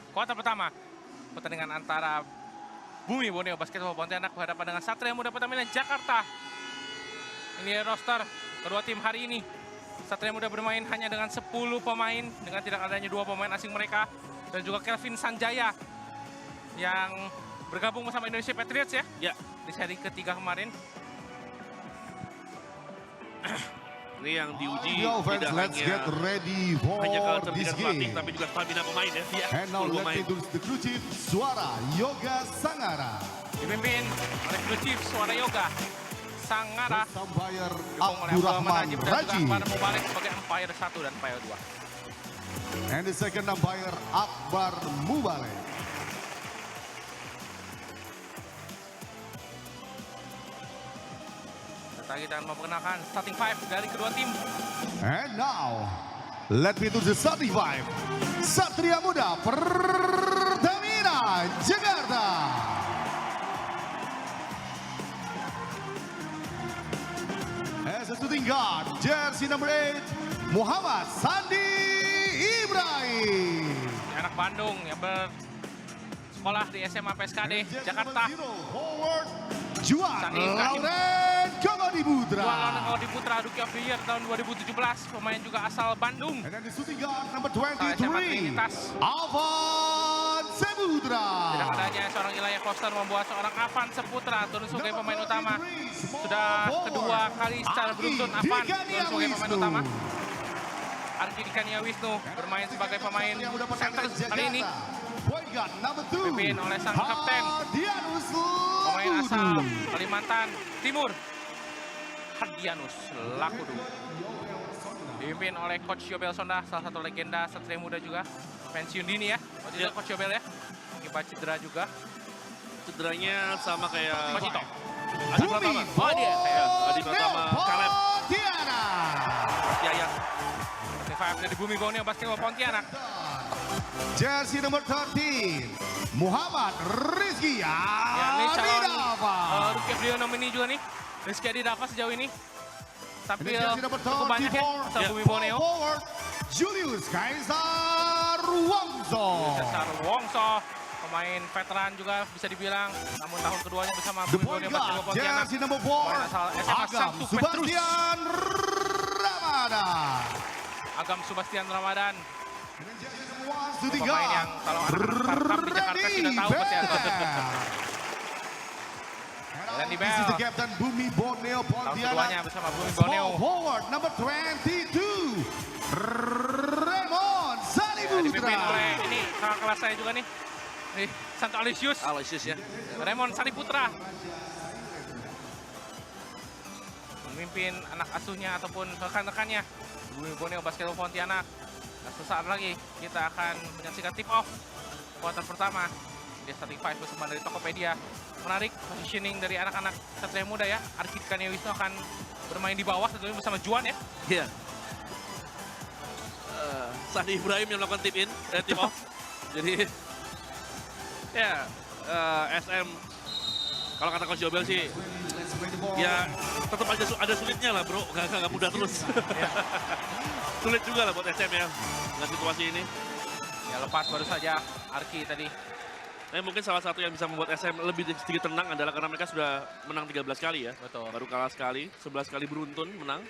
Kuarter pertama, pertandingan antara Bumi Borneo Basketball Pontianak berhadapan dengan Satria Muda Pertamina Jakarta. Ini roster kedua tim hari ini. Satria Muda bermain hanya dengan 10 pemain dengan tidak adanya 2 pemain asing mereka dan juga Kelvin Sanjaya yang bergabung bersama Indonesia Patriots ya. Ya, Di seri ketiga kemarin. ini yang diuji The offense, tidak let's get ready for hanya this kecerdikan pelatih, game. tapi juga stamina pemain ya. And now 10 let's pemain. introduce the crew chief, Suara Yoga Sangara. Dipimpin oleh Crew Chief Suara Yoga Sangara. First umpire Didukung oleh Abdurrahman Najib dan juga Raji. Akbar Mubarak sebagai umpire 1 dan umpire 2. And the second umpire Akbar Mubarak. Kita akan memperkenalkan starting 5 dari kedua tim. And now, let me introduce the starting five. Satria Muda Pertamina Jakarta. As a shooting guard, jersey number 8, Muhammad Sandi Ibrahim. Anak Bandung yang bersekolah di SMA PSKD Jersey Jakarta. number 0, forward, Juan Sandi Ibrahim. Lauren Komodi Putra. Jualan Kodi Putra Rookie of the Year tahun 2017. Pemain juga asal Bandung. And then the shooting guard number SMA 23, Trinitas. Alvan Seputra. Tidak adanya seorang Ilaya Koster membuat seorang Avan Seputra turun sebagai pemain utama. Sudah kedua kali secara beruntun Avan turun sebagai pemain utama. Arki Dikania Wisnu bermain sebagai pemain center kali ini. Dipimpin oleh sang kapten, pemain asal Kalimantan Timur, Hadianus Lakudu. Dipimpin oleh Coach Yobel Sonda, salah satu legenda Satria Muda juga. Pensiun dini ya, waktu itu Coach Yobel ya. Akibat cedera juga. Cederanya sama kayak Coach Ito. Adi Pratama. Oh dia, Ya, Adi Pratama, Kaleb, Yayat. Five dari Bumi Borneo Basketball Pontianak. Jersey number 13, Muhammad Rizky Ya, ini calon Adidava. Rookie of the Year nomini juga nih. Rizky Adidava sejauh ini. Tampil Jersey number cukup banyak ya, 34, asal Bumi Borneo. forward, Julius Kaisar Wongso. Cesar Wongso, pemain veteran juga bisa dibilang. Namun tahun keduanya bersama The Bumi point Borneo Basketball guard, Pontianak. jersey number 4, Pemain asal SMA Agam 1 Petrus. Sebastian Ramadan. Agam Sebastian Ramadan. Shooting Pemain guard, yang kalau anak-anak startup di Jakarta sudah tahu pasti ya. Randy This is the Bell. captain Bumi Borneo Tahun Pontianak. keduanya bersama Bumi Borneo. Small forward number 22, Raymond Sani Ya, dipimpin Putra. oleh ini kakak kelas saya juga nih. Nih, Santo Alisius. Aloysius ya. Raymond Sari Putra. Memimpin anak asuhnya ataupun rekan-rekannya Bumi Borneo Basketball Pontianak. Nah, sesaat lagi kita akan menyaksikan tip off kuarter pertama. Dia starting 5 bersama dari Tokopedia. Menarik positioning dari anak-anak Satria Muda ya. Arki Dikania Wisnu akan bermain di bawah tentunya bersama Juan ya. Iya. Sandi Ibrahim yang melakukan tip in, tip off. Jadi, ya SM, kalau kata Coach Yobel sih, ya tetap aja ada sulitnya lah bro, nggak mudah terus. Sulit juga lah buat SM ya, dengan situasi ini. Ya lepas baru saja Arki tadi. Mungkin salah satu yang bisa membuat SM lebih sedikit tenang adalah karena mereka sudah menang 13 kali ya. Betul. Baru kalah sekali, 11 kali beruntun menang.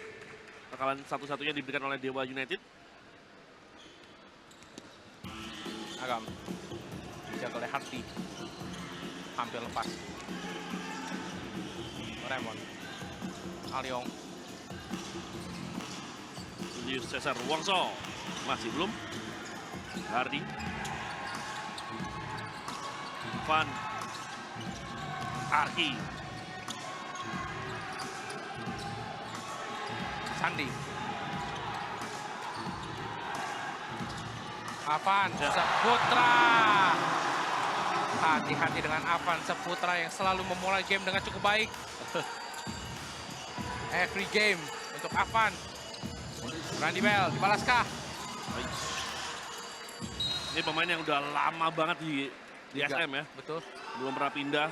Kekalahan satu-satunya diberikan oleh Dewa United. Agam dijaga oleh Hardy, hampir lepas. Raymond Aliong, Julius Cesar Wongso masih belum. Hardy, Van Arki, Sandi, Avan Seputra. Hati-hati dengan Avan Seputra yang selalu memulai game dengan cukup baik. Every game untuk Avan. Randy Bell dibalaskah? ini pemain yang udah lama banget di SM ya, Betul. belum pernah pindah.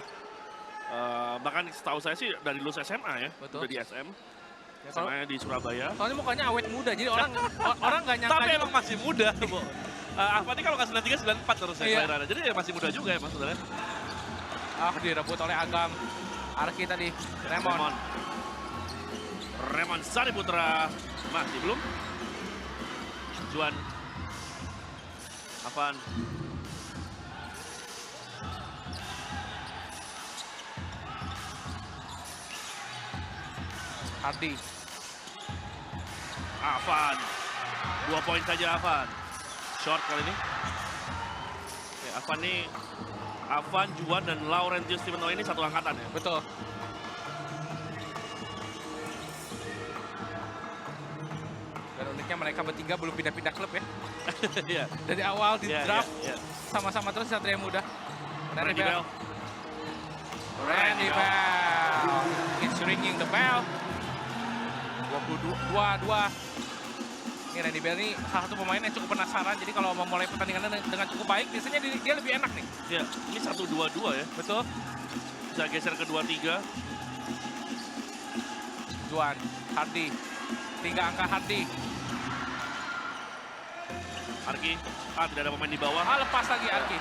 Bahkan setahu saya sih dari lulus SMA ya, Betul. udah di SM. Ya, kalau- SMA di Surabaya. Soalnya mukanya awet muda, jadi orang nggak nyangka. Tapi juga. emang masih muda, Bo. Afan ini kalau nggak 93, 94 terus ya Iya. kelahirannya. Jadi ya masih muda juga ya sebenarnya. Direbut oleh Agam. Arki tadi, Remon. Remon Sari Putra masih belum. Juan. Afan. Hardy. Afan. 2 poin saja Afan. Short kali ini. Oke, Afan nih. Afan, Juan, dan Laurentius Timeno ini satu angkatan ya. Betul. Dan uniknya mereka bertiga belum pindah-pindah klub ya. Iya. Dari awal di Iya, draft iya, iya. sama-sama terus Satria Muda. Randy Bell. Randy Bell. It's ringing the bell. 22. Ini Randy Bell ini salah satu pemain yang cukup penasaran. Jadi kalau memulai pertandingan dengan cukup baik, biasanya dia lebih enak nih. Ya, ini 1-2-2 ya. Betul. Bisa geser ke 2-3. Juan, Hardy. 3 angka Hardy. Arki. Tidak ada pemain di bawah. Lepas lagi Arki.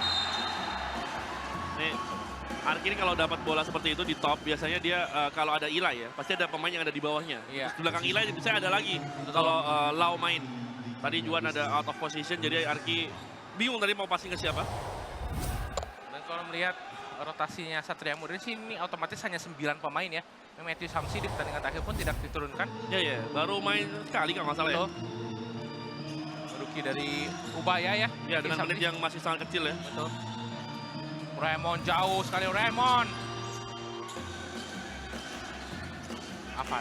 Nih, Arki ini kalau dapat bola seperti itu di top, biasanya dia kalau ada Ilai ya, pasti ada pemain yang ada di bawahnya. Iya. Terus di belakang Ilai bisa ada lagi. Kalau Lau main. Tadi Juan ada out of position, jadi Arki bingung tadi mau passing ke siapa. Dan kalau melihat rotasinya Satria Muda di sini otomatis hanya 9 pemain ya. Matthew Samsi di pertandingan terakhir pun tidak diturunkan. Ya, ya, baru main sekali kalau nggak salah ya. Rookie dari Ubaya ya. Ya, dengan Samsi. menit yang masih sangat kecil ya. Betul. Raymond jauh sekali Raymond. Afan.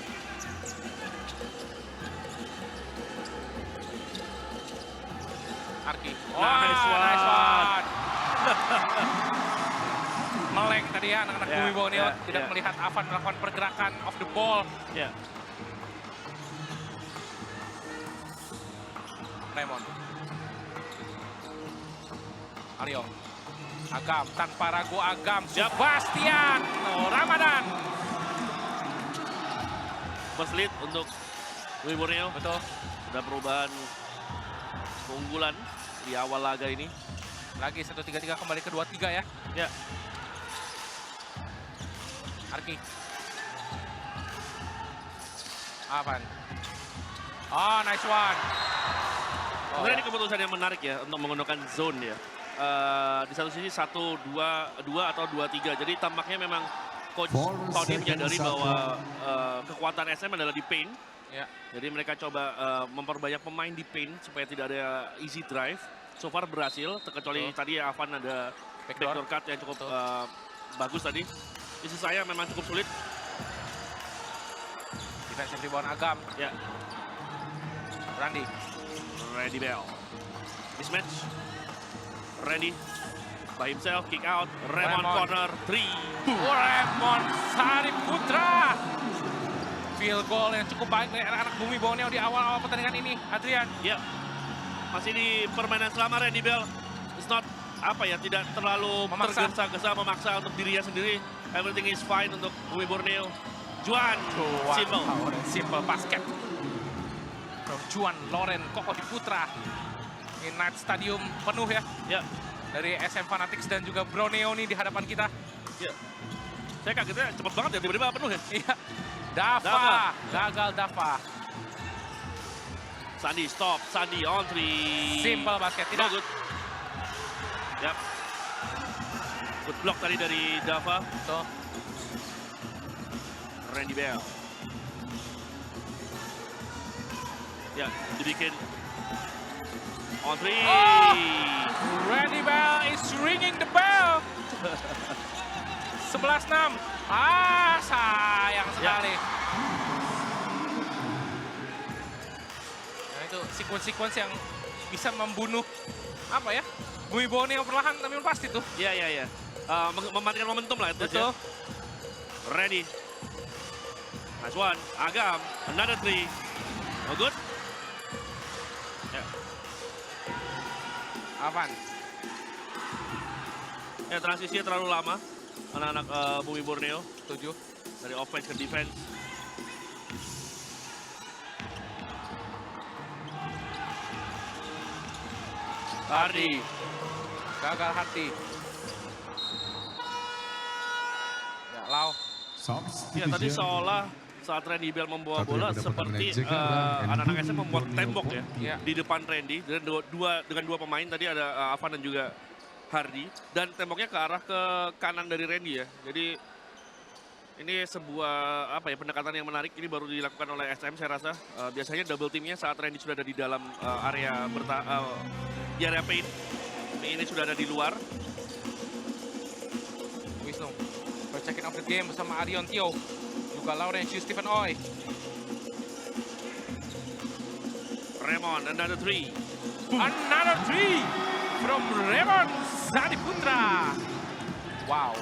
Arki. Nice one. Nice one. Meleng tadi ya anak-anak Ya, Bumi Borneo ya, tidak ya. melihat Afan melakukan pergerakan off the ball. Ya. Raymond. Aryo. Agam, tanpa ragu Agam. Siap. Sebastian Ramadan. First lead untuk Bumi Borneo. Betul. Ada perubahan keunggulan di awal laga ini. Lagi 1-3-3 kembali ke 2-3 ya. Ya. Arki. Afan. Oh, nice one. Oh, Sebenarnya ini keputusan yang menarik ya untuk menggunakan zone ya. Di satu sisi 1-2-2 atau 2-3. Jadi tampaknya memang coach Paudi menyadari bahwa kekuatan SM adalah di paint. ya. Jadi mereka coba memperbanyak pemain di paint supaya tidak ada easy drive. So far berhasil, terkecuali tadi Afan ada backdoor cut yang cukup bagus tadi. Sisi saya memang cukup sulit. Defensive rebound Agam. Ya, Randy. Randy Bell. Mismatch. Randy by himself, kick out. Raymond Raymond. corner, 3. Raymond Sari Putra. Field goal yang cukup baik dari anak-anak Bumi Borneo di awal-awal pertandingan ini. Adrian. Ya, masih di permainan selama Randy Bell. It's not, tidak terlalu Memaksa. tergesa-gesa memaksa untuk dirinya sendiri. Everything is fine untuk Bumi Borneo. Juan, simple. Simple basket. From Juan Loren Koko di Putra. Ini Night Stadium penuh ya. Ya, Dari SM Fanatics dan juga Borneo nih di hadapan kita. ya. Saya kagetnya cepet banget ya, tiba-tiba penuh ya. Iya. Dava. Gagal Dava. Sandi stop, Sandi on 3. Simple basket. No Tidak. good. Yap. Good block tadi dari Dava. Tuh. Randy Bell. Ya, dibikin on 3. Oh! Randy Bell is ringing the bell. 11-6. Sayang sekali. Nah, itu sequence yang bisa membunuh Bumi Borneo perlahan tapi pasti tuh. Ya. Mematikan momentum lah itu. Betul. Ya. Ready. Nice one. Agam. Another 3. No good. Ya. Aman. Ya, transisinya terlalu lama. Anak-anak Bumi Borneo. 7. Dari offense ke defense. Hardy. Gagal Hardy. Ya, Lau. Ya tadi seolah saat Randy Bell membawa bola seperti anak-anak SM membuat tembok ya Iya. di depan Randy dengan dua pemain tadi ada Avan dan juga Hardy dan temboknya ke arah ke kanan dari Randy ya. Jadi ini sebuah pendekatan yang menarik, ini baru dilakukan oleh SM saya rasa. Biasanya double teamnya saat Randy sudah ada di dalam area di area paint. Ini sudah ada di luar. Wisnu. Checking off the game bersama Arion Tio. Juga Laurentius Stephen Oi. Raymond, another three. Another three from Raymond Sadiputra. Wow.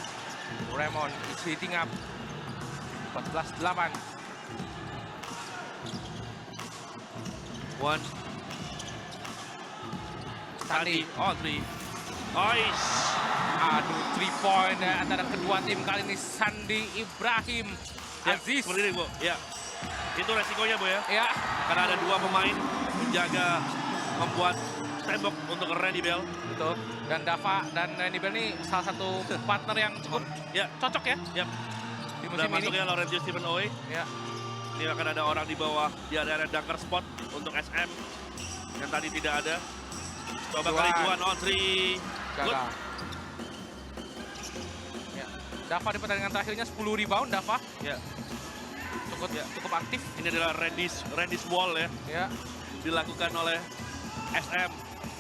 Raymond is hitting up. 14-8. One. Sandi. Oh, three. Nice. Aduh, 3 point antara kedua tim kali ini. Sandi Ibrahim Ya, Aziz. seperti ini, Bu. Ya. Itu resikonya, Bu ya. Ya, Karena ada dua pemain menjaga membuat tembok untuk Randy Bell. betul. Dan Dava dan Randy Bell ini salah satu partner yang cukup Ya, cocok ya ya. di Udah musim ini. masuknya Laurentius Stephen Oi. Ya, Ini akan ada orang di bawah di area dunker spot untuk SM yang tadi tidak ada. Coba kali Juan. 2 on 3. Good. gagal. Ya. Dava di pertandingan terakhirnya 10 rebound, Dava. Ya, Cukup aktif. ini adalah Randy's wall ya. Ya. Dilakukan oleh SM.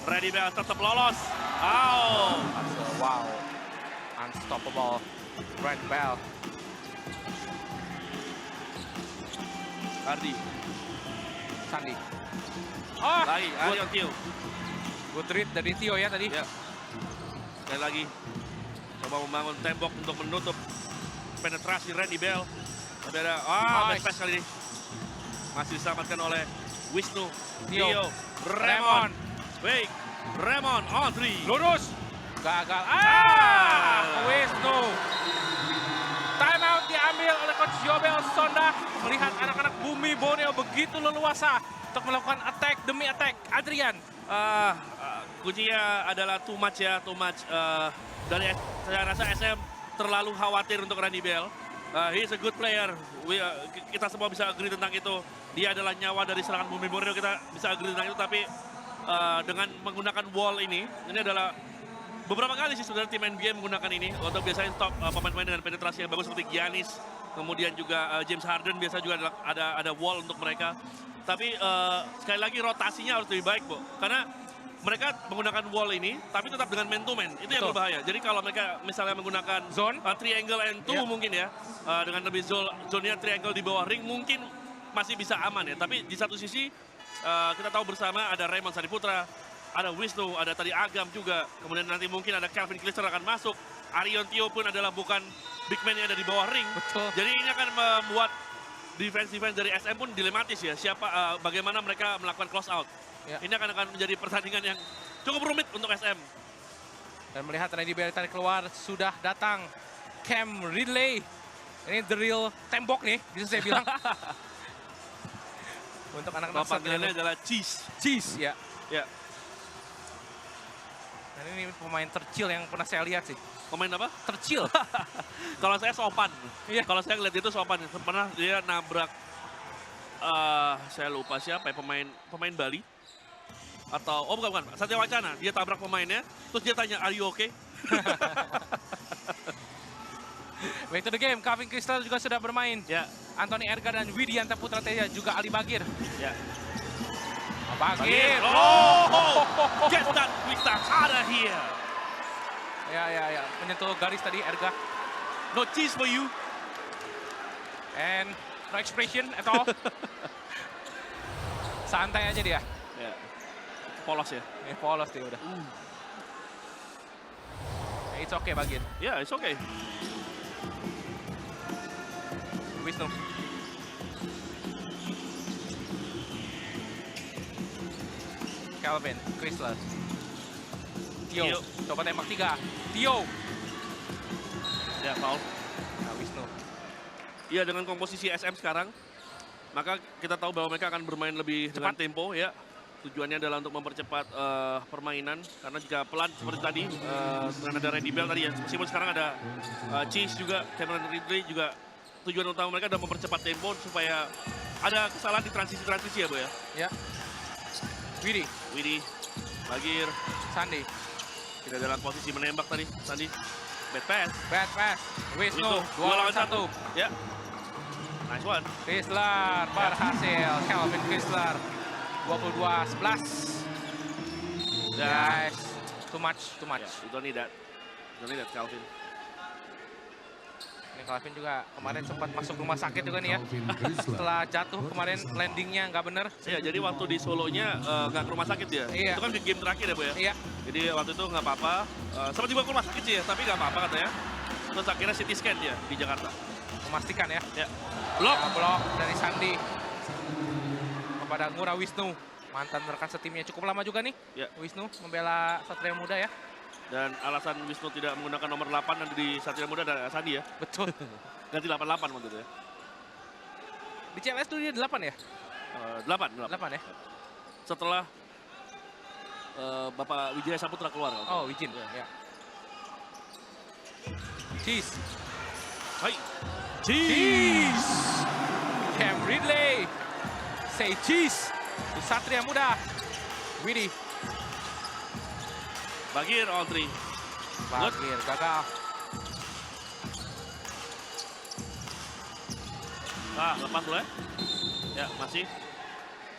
Randy Bell tetap lolos. Oh. Wow. Unstoppable. Red Bell. Hardy. Sandi. Oh, Lagi, Arion Tio. good read dari Tio ya tadi. Ya. Sekali lagi. Coba membangun tembok untuk menutup penetrasi Randy Bell. Tapi ada, Nice. best pass kali ini. Masih diselamatkan oleh Wisnu. Tio. Tio. Raymond. Wait. Raymond on 3. Lurus. Gagal. Wisnu. Timeout diambil oleh Coach Yobel Sonda. Melihat anak-anak Bumi Borneo begitu leluasa untuk melakukan attack demi attack. Adrian. Kuncinya adalah too much. Dari saya rasa SM terlalu khawatir untuk Randy Bell. He is a good player. Kita semua bisa agree tentang itu. Dia adalah nyawa dari serangan Bumi Borneo. Kita bisa agree tentang itu. Tapi dengan menggunakan wall ini adalah beberapa kali sih sebenarnya tim NBA menggunakan ini untuk biasanya stop pemain-pemain dengan penetrasi yang bagus seperti Giannis, kemudian juga James Harden biasa juga ada wall untuk mereka. Tapi sekali lagi rotasinya harus lebih baik, Bu. Karena mereka menggunakan wall ini, tapi tetap dengan man to man. Itu yang Betul. berbahaya. Jadi kalau mereka misalnya menggunakan Zone. triangle and two mungkin ya, dengan lebih zone-nya triangle di bawah ring mungkin masih bisa aman ya. Tapi di satu sisi kita tahu bersama ada Raymond Sadiputra, ada Wisnu, ada tadi Agam juga. Kemudian nanti mungkin ada Calvin Klister akan masuk. Arion Tio pun adalah bukan big man yang ada di bawah ring. Betul. Jadi ini akan membuat defense dari SM pun dilematis ya. Bagaimana mereka melakukan close out. Ya. Ini akan menjadi pertandingan yang cukup rumit untuk SM. Dan melihat Randy Bell tarik keluar, sudah datang Cam Ridley. Ini the real tembok nih, bisa saya bilang. Untuk anak-anak Panggilannya adalah Cheese. Cheese, ya. Ya. Dan ini pemain tercil yang pernah saya lihat sih. Pemain apa? Tercil. Kalau saya sopan. Iya. Kalau saya ngeliat itu sopan. Pernah dia nabrak, saya lupa siapa ya, pemain Bali. Atau, bukan, Satya Wacana. Dia tabrak pemainnya, terus dia tanya, are you okay? Back to the game, Calvin Crystal juga sudah bermain. Ya, Anthony Erga dan Widianta Putra Teja, juga Ali Bagir. ya. Bagir! Oh, get that quick touch out of here. Ya. Menyentuh garis tadi Erga. No cheese for you. And no expression at all. Santai aja dia. Ya, polos ya. Polos dia udah. It's okay Bagir. Ya, it's okay. Wisnu. Calvin, Chrysler. Tio. Coba tembak 3. Tio. Ya, foul. Nah, Wisnu. Iya, dengan komposisi SM sekarang, maka kita tahu bahwa mereka akan bermain lebih dengan tempo ya. Tujuannya adalah untuk mempercepat permainan, karena jika pelan seperti tadi, dengan ada Randy Bell tadi ya, meskipun sekarang ada Cheese juga, Cameron Ridley juga, tujuan utama mereka adalah mempercepat tempo supaya ada kesalahan di transisi-transisi ya, Bo ya. Ya. Widi, Bagir, Sandi, tidak dalam posisi menembak tadi, Sandi. Bad pass. Wisnu, 2 2 lawan 1. Ya. Nice one. Chrysler berhasil, Calvin Chrysler 22-11. Ya. Guys, too much. Yeah, you don't need that. Calvin. Ini Calvin juga kemarin sempat masuk rumah sakit juga nih ya. Calvin Chrysler. Setelah jatuh kemarin landingnya nggak bener. Ya, jadi waktu di Solonya nggak ke rumah sakit ya. Iya. Itu kan di game terakhir ya, Bu ya. Iya, Jadi waktu itu nggak apa-apa. Sempat dibawa ke rumah sakit sih ya, tapi nggak apa-apa katanya. Terus akhirnya CT scan dia di Jakarta. memastikan ya. Ya. Blok. Blok dari Sandi kepada Ngurah Wisnu. Mantan rekan setimnya cukup lama juga nih. Ya. Wisnu membela Satria Muda ya. Dan alasan Wisnu tidak menggunakan nomor 8 nanti di Satria Muda ada Sandi ya. Betul. Ganti 88 waktu itu ya. Di CLS dulu dia 8 ya? 8. 8 ya? Setelah Bapak Wijaya Saputra keluar. Oh, Wijin. Ya. Cheese. Hai. Cheese. Cam Ridley. Say cheese. Di Satria Muda. Widi. Bagir on 3. Bagir gagal. Lepas dulu ya. Ya, masih.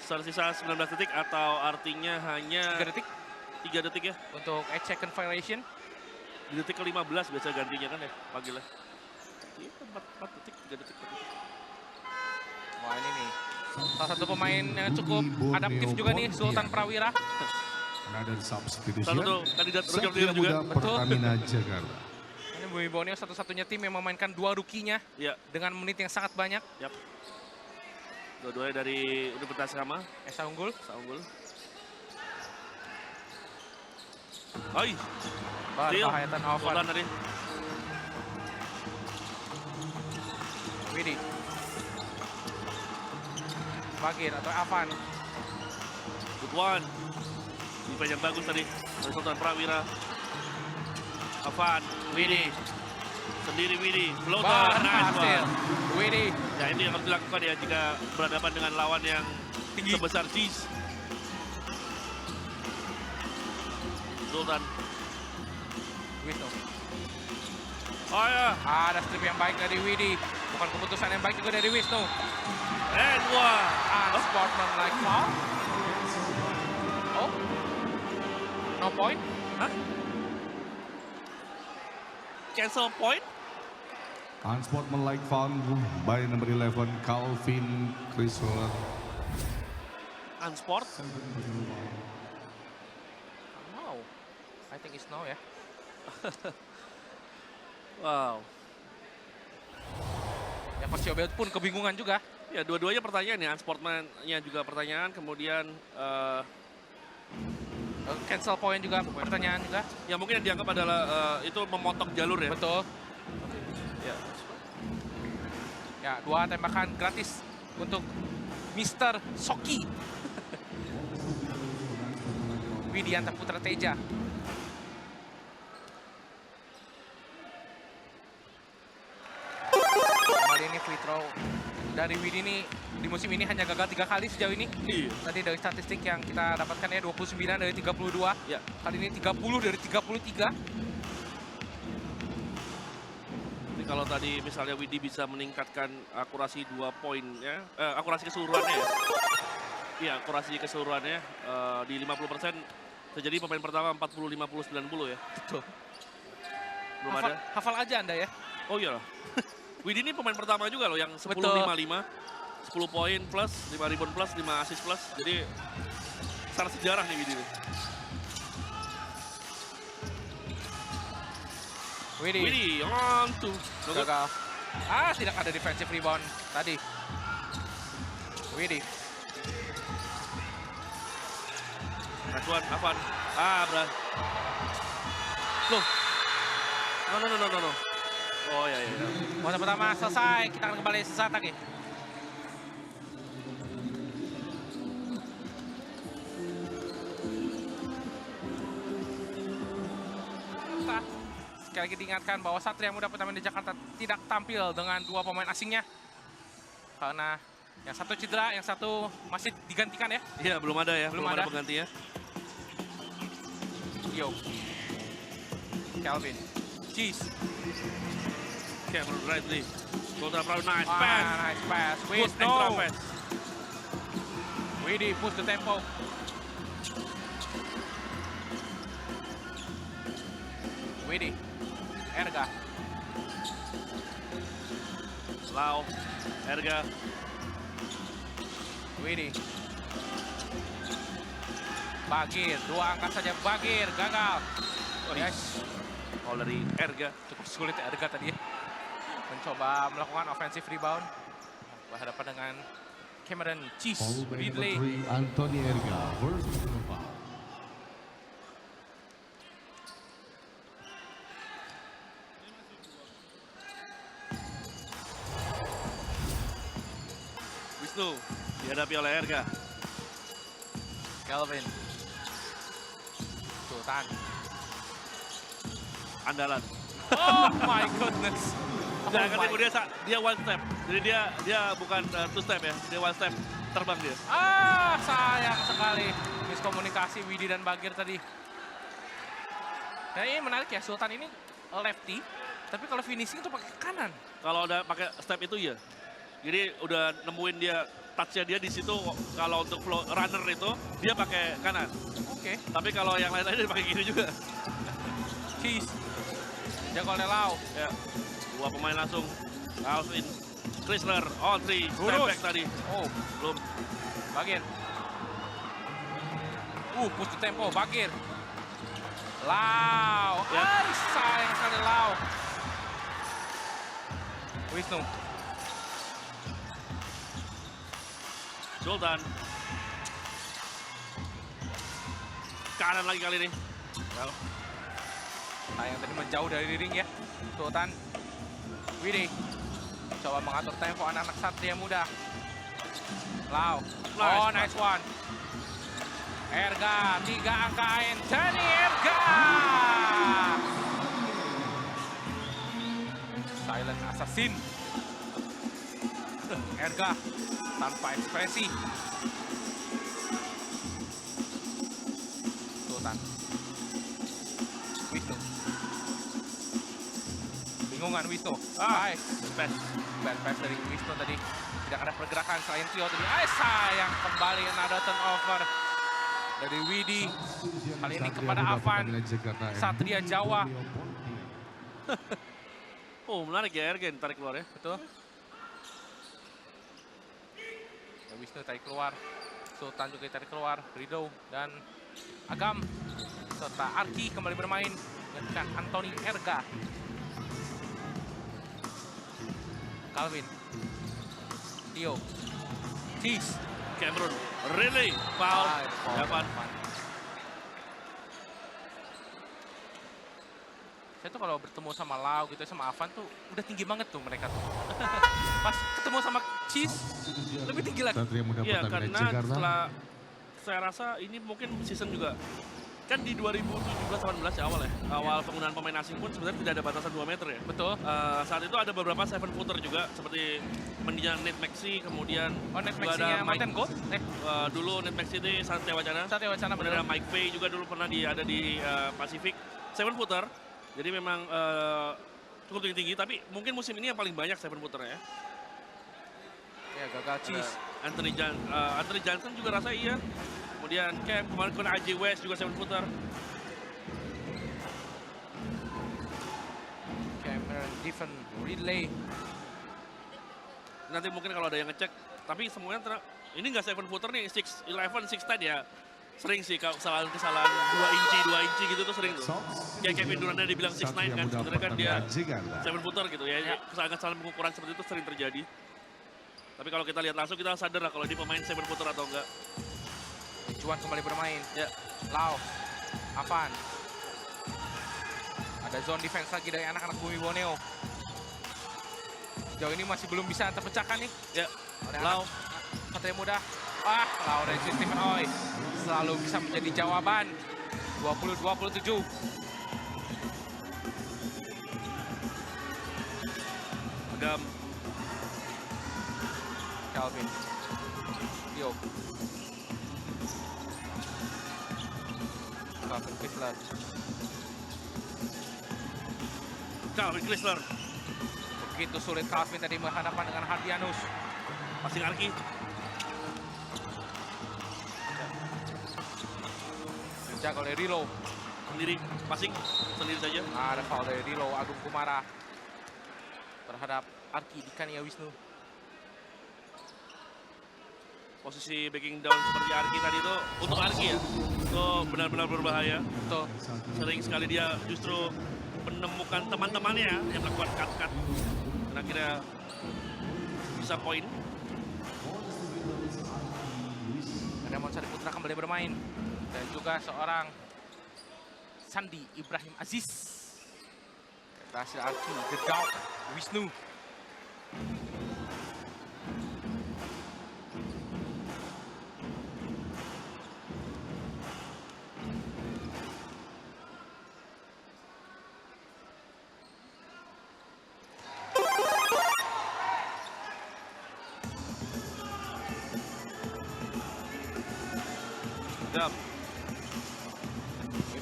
Tersisa 19 detik atau artinya hanya 3 detik 3 detik ya. untuk 8 second violation. Di detik ke-15 biasa gantinya kan ya, panggilnya. Iya, 4 detik, 3 detik, 4 detik. Wah, ini nih. Salah satu pemain yang cukup adaptif juga nih, Sultan Prawira. Another substitution. Salah satu kandidat rookie of the year Satria juga. Muda Pertamina Jakarta. Ini Bumi Borneo satu-satunya tim yang memainkan 2 rukinya Ya, dengan menit yang sangat banyak. yap. Dua-duanya dari Universitas sama, Esa unggul. unggul. Hai, steal. Berbahaya turnover. Sultan tadi. Widi. Bagir atau Avan. Good one. Defense yang bagus tadi dari Sultan Prawira. Avan, Widi. sendiri Widi. Floater, nice Berhasil. one. Widi. Ya, ini yang harus dilakukan ya jika berhadapan dengan lawan yang tinggi sebesar Cheese. Sultan. Wisnu. Oh ya, Ada strip yang baik dari Widi. Bukan keputusan yang baik juga dari Wisnu. and one. Unsportsmanlike foul. Oh. No point. Hah? Cancel point? Unsportsmanlike foul by number 11 Calvin Chrysler. Unsport? No. I think it's no ya. Wow. Ya Coach Yobel pun kebingungan juga. Ya, dua-duanya pertanyaan ya. Unsportman-nya juga pertanyaan, kemudian Cancel point juga pertanyaan juga. ya mungkin yang dianggap adalah itu memotong jalur ya. Betul. Ya. Ya, 2 tembakan gratis untuk Mr. Soki. Widianta Putra Teja. Kali ini free throw dari Widi ini di musim ini hanya gagal 3 kali sejauh ini. Iya. Tadi dari statistik yang kita dapatkan ya 29 dari 32. Ya. Kali ini 30 dari 33. Jadi kalau tadi misalnya Widi bisa meningkatkan akurasi 2 poin ya, akurasi keseluruhannya ya. Iya, akurasi keseluruhannya di 50%. Terjadi pemain pertama 40, 50, 90 ya. Betul. Belum ada. Hafal aja Anda ya. Oh iya. Widi ini pemain pertama juga loh yang 10, Betul. 5, 10 poin plus, 5 rebound plus, 5 assist plus. Jadi sangat sejarah nih Widi nih. Widi on to. Gagal. Tidak ada defensive rebound tadi. Widi. Rasuan, Avan. Berat. Loh. No. Oh ya. Kuarter pertama selesai. Kita akan kembali sesaat lagi. sekali lagi diingatkan bahwa Satria Muda Pertamina Jakarta tidak tampil dengan 2 pemain asingnya. Karena yang satu cedera, yang satu masih digantikan ya. Iya, belum ada ya, Belum belum ada ada. penggantinya. Yo. Kelvin. Cheese. Cameron Ridley. Kontra Proud, nice pass. Nice pass. Good extra Wisnu. pass. Widi push the tempo. Widi. Erga. Lau, Erga, Widi. Bagir, 2 angka saja Bagir, gagal. Yes, foul dari Erga. cukup sulit Erga tadi ya. Mencoba melakukan offensive rebound. Berhadapan dengan Cameron Cheese, Foul by number Ridley. 3, Anthony Erga. First personal foul. Wisnu dihadapi oleh Erga. Kelvin. Sultan. Andalan. Oh my goodness. Jangan Oh my- ketipu dia one step. Jadi dia bukan two step ya, dia one step terbang dia. Sayang sekali. Miskomunikasi Widi dan Bagir tadi. Nah ini menarik ya, Sultan ini lefty. Tapi kalau finishing itu pakai kanan. Kalau udah pakai step itu ya. Jadi udah nemuin dia touch-nya dia di situ. Kalau untuk flow runner itu dia pakai kanan. Oke. Tapi kalau yang lain-lain dia pakai kiri juga. Cheese. Jago oleh Lau. Ya, 2 pemain langsung. Alvin, Chrysler, on 3, step Lurus. back tadi. Oh, Belum. Bagir. Push the tempo, Bagir. Lau. Ya. Sayang sekali Lau. Wisnu. Sultan. Kanan lagi kali ini. Ya, Sayang tadi menjauh dari ring ya. Sultan. Widi. Coba mengatur tempo anak-anak Satria Muda. Lau. Oh, Nice. nice one. Erga, 3 angka Anthony Erga. Silent Assassin. Erga tanpa ekspresi. Sultan. Wisnu. Bingungan Wisnu. Nice. pass. Bad pass dari Wisnu tadi. Tidak ada pergerakan selain Tio tadi. Sayang kembali another turnover dari Widi. Kali ini kepada Avan. Satria Jawa. Oh, menarik ya Ergen tarik keluar ya. Betul. Ya, Wisnu tarik keluar. Sultan juga tarik keluar. Rido dan Agam. Serta Arki kembali bermain dengan Anthony Erga. Calvin. Tio. Cheese. Cameron, really? Foul. Dapat. Saya tuh kalau bertemu sama Lau gitu sama Avan tuh udah tinggi banget tuh mereka tuh. Pas ketemu sama Cheese lebih tinggi lagi. Satria Muda Iya, Pertamina karena Jakarta. setelah saya rasa ini mungkin season juga. Kan di 2017-18 ya awal ya. Awal penggunaan pemain asing pun sebenarnya tidak ada batasan 2 meter ya. Betul. Saat itu ada beberapa 7 footer juga seperti mendiang Nate Maxi, kemudian Oh, net juga maxing-nya ada Mountain Gold. dulu Nate Maxi itu Satya Wacana. Satya Wacana Kemudian ada benar. Mike Fay juga dulu pernah ada di Pacific. 7 footer. Jadi memang cukup tinggi-tinggi, tapi mungkin musim ini yang paling banyak 7 footer ya. Ya gagal Cheese. Anthony Johnson juga rasa iya. Kemudian kemarin AJ West juga 7 footer. Cameron Diven Ridley. Nanti mungkin kalau ada yang ngecek, tapi semuanya ini nggak 7 footer nih, 6'11", 6'10" ya. Sering sih kesalahan 2 inci gitu tuh sering tuh. Kayak Kevin Durant dibilang 6'9" kan, sebenarnya kan dia 7 footer gitu ya. Kesalahan pengukuran seperti itu sering terjadi. Tapi kalau kita lihat langsung kita sadar lah kalau dia pemain 7 footer atau enggak. Juan kembali bermain. Ya, Lau. Avan. Ada zone defense lagi dari anak-anak Bumi Borneo. Sejauh ini masih belum bisa terpecahkan nih. ya. Oleh Lau. anak Satria Muda. Lau dari Stephen Oi. Selalu bisa menjadi jawaban. 20-27. Agam. Calvin. Yo. Calvin Chrysler. Calvin Chrysler. Begitu sulit Calvin tadi berhadapan dengan Hardianus. Passing Arki. Dijaga oleh Rilo. Sendiri. Passing. Sendiri saja. Ada foul dari Rilo, Agung Kumara. Terhadap Arki di Kania Wisnu. Posisi backing down seperti Arki tadi itu untuk Arki ya. Itu benar-benar berbahaya. Betul. Sering sekali dia justru menemukan teman-temannya yang melakukan cut-cut. Dan akhirnya bisa poin. Raymond Sari Putra kembali bermain. Dan juga seorang Sandi Ibrahim Aziz. Berhasil Arki, The Dog, Wisnu. Agam.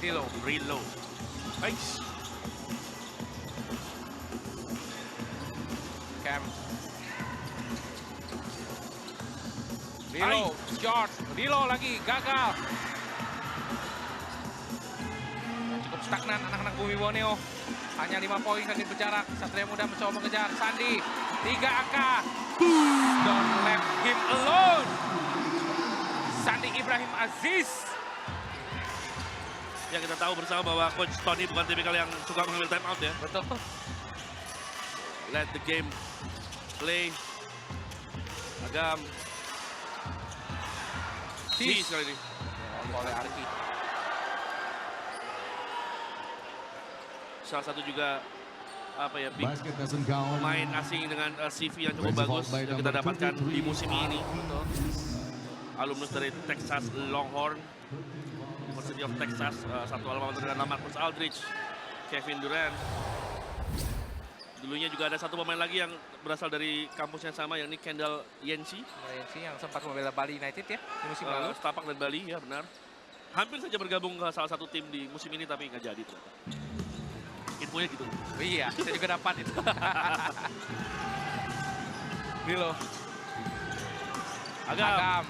Rilo. Rilo. Nice. Cam. Rilo, George, Rilo lagi, gagal. Cukup stagnan anak-anak Bumi Borneo. Hanya 5 poin saja berjarak. Satria Muda mencoba mengejar. Sandi, 3 angka. Don't let him alone. Sandi Ibrahim Aziz. Ya kita tahu bersama bahwa Coach Tony bukan tipikal yang suka mengambil time out ya. Betul. Let the game play. Agam. Sis kali ini. Oleh Arki. Salah satu juga apa ya big Basket doesn't count. pemain asing dengan CV yang cukup bagus yang kita dapatkan di musim ini. Alumnus dari Texas Longhorn, University of Texas, satu alma mater dengan Marcus Aldridge, Kevin Durant. Dulunya juga ada satu pemain lagi yang berasal dari kampus yang sama, yakni Kendall Yensi. Yensi yang sempat membela Bali United ya di musim lalu. Setapak dan Bali, ya benar. Hampir saja bergabung ke salah satu tim di musim ini, tapi nggak jadi ternyata. Infonya gitu. Iya, saya juga dapat itu. Rilo. Agam.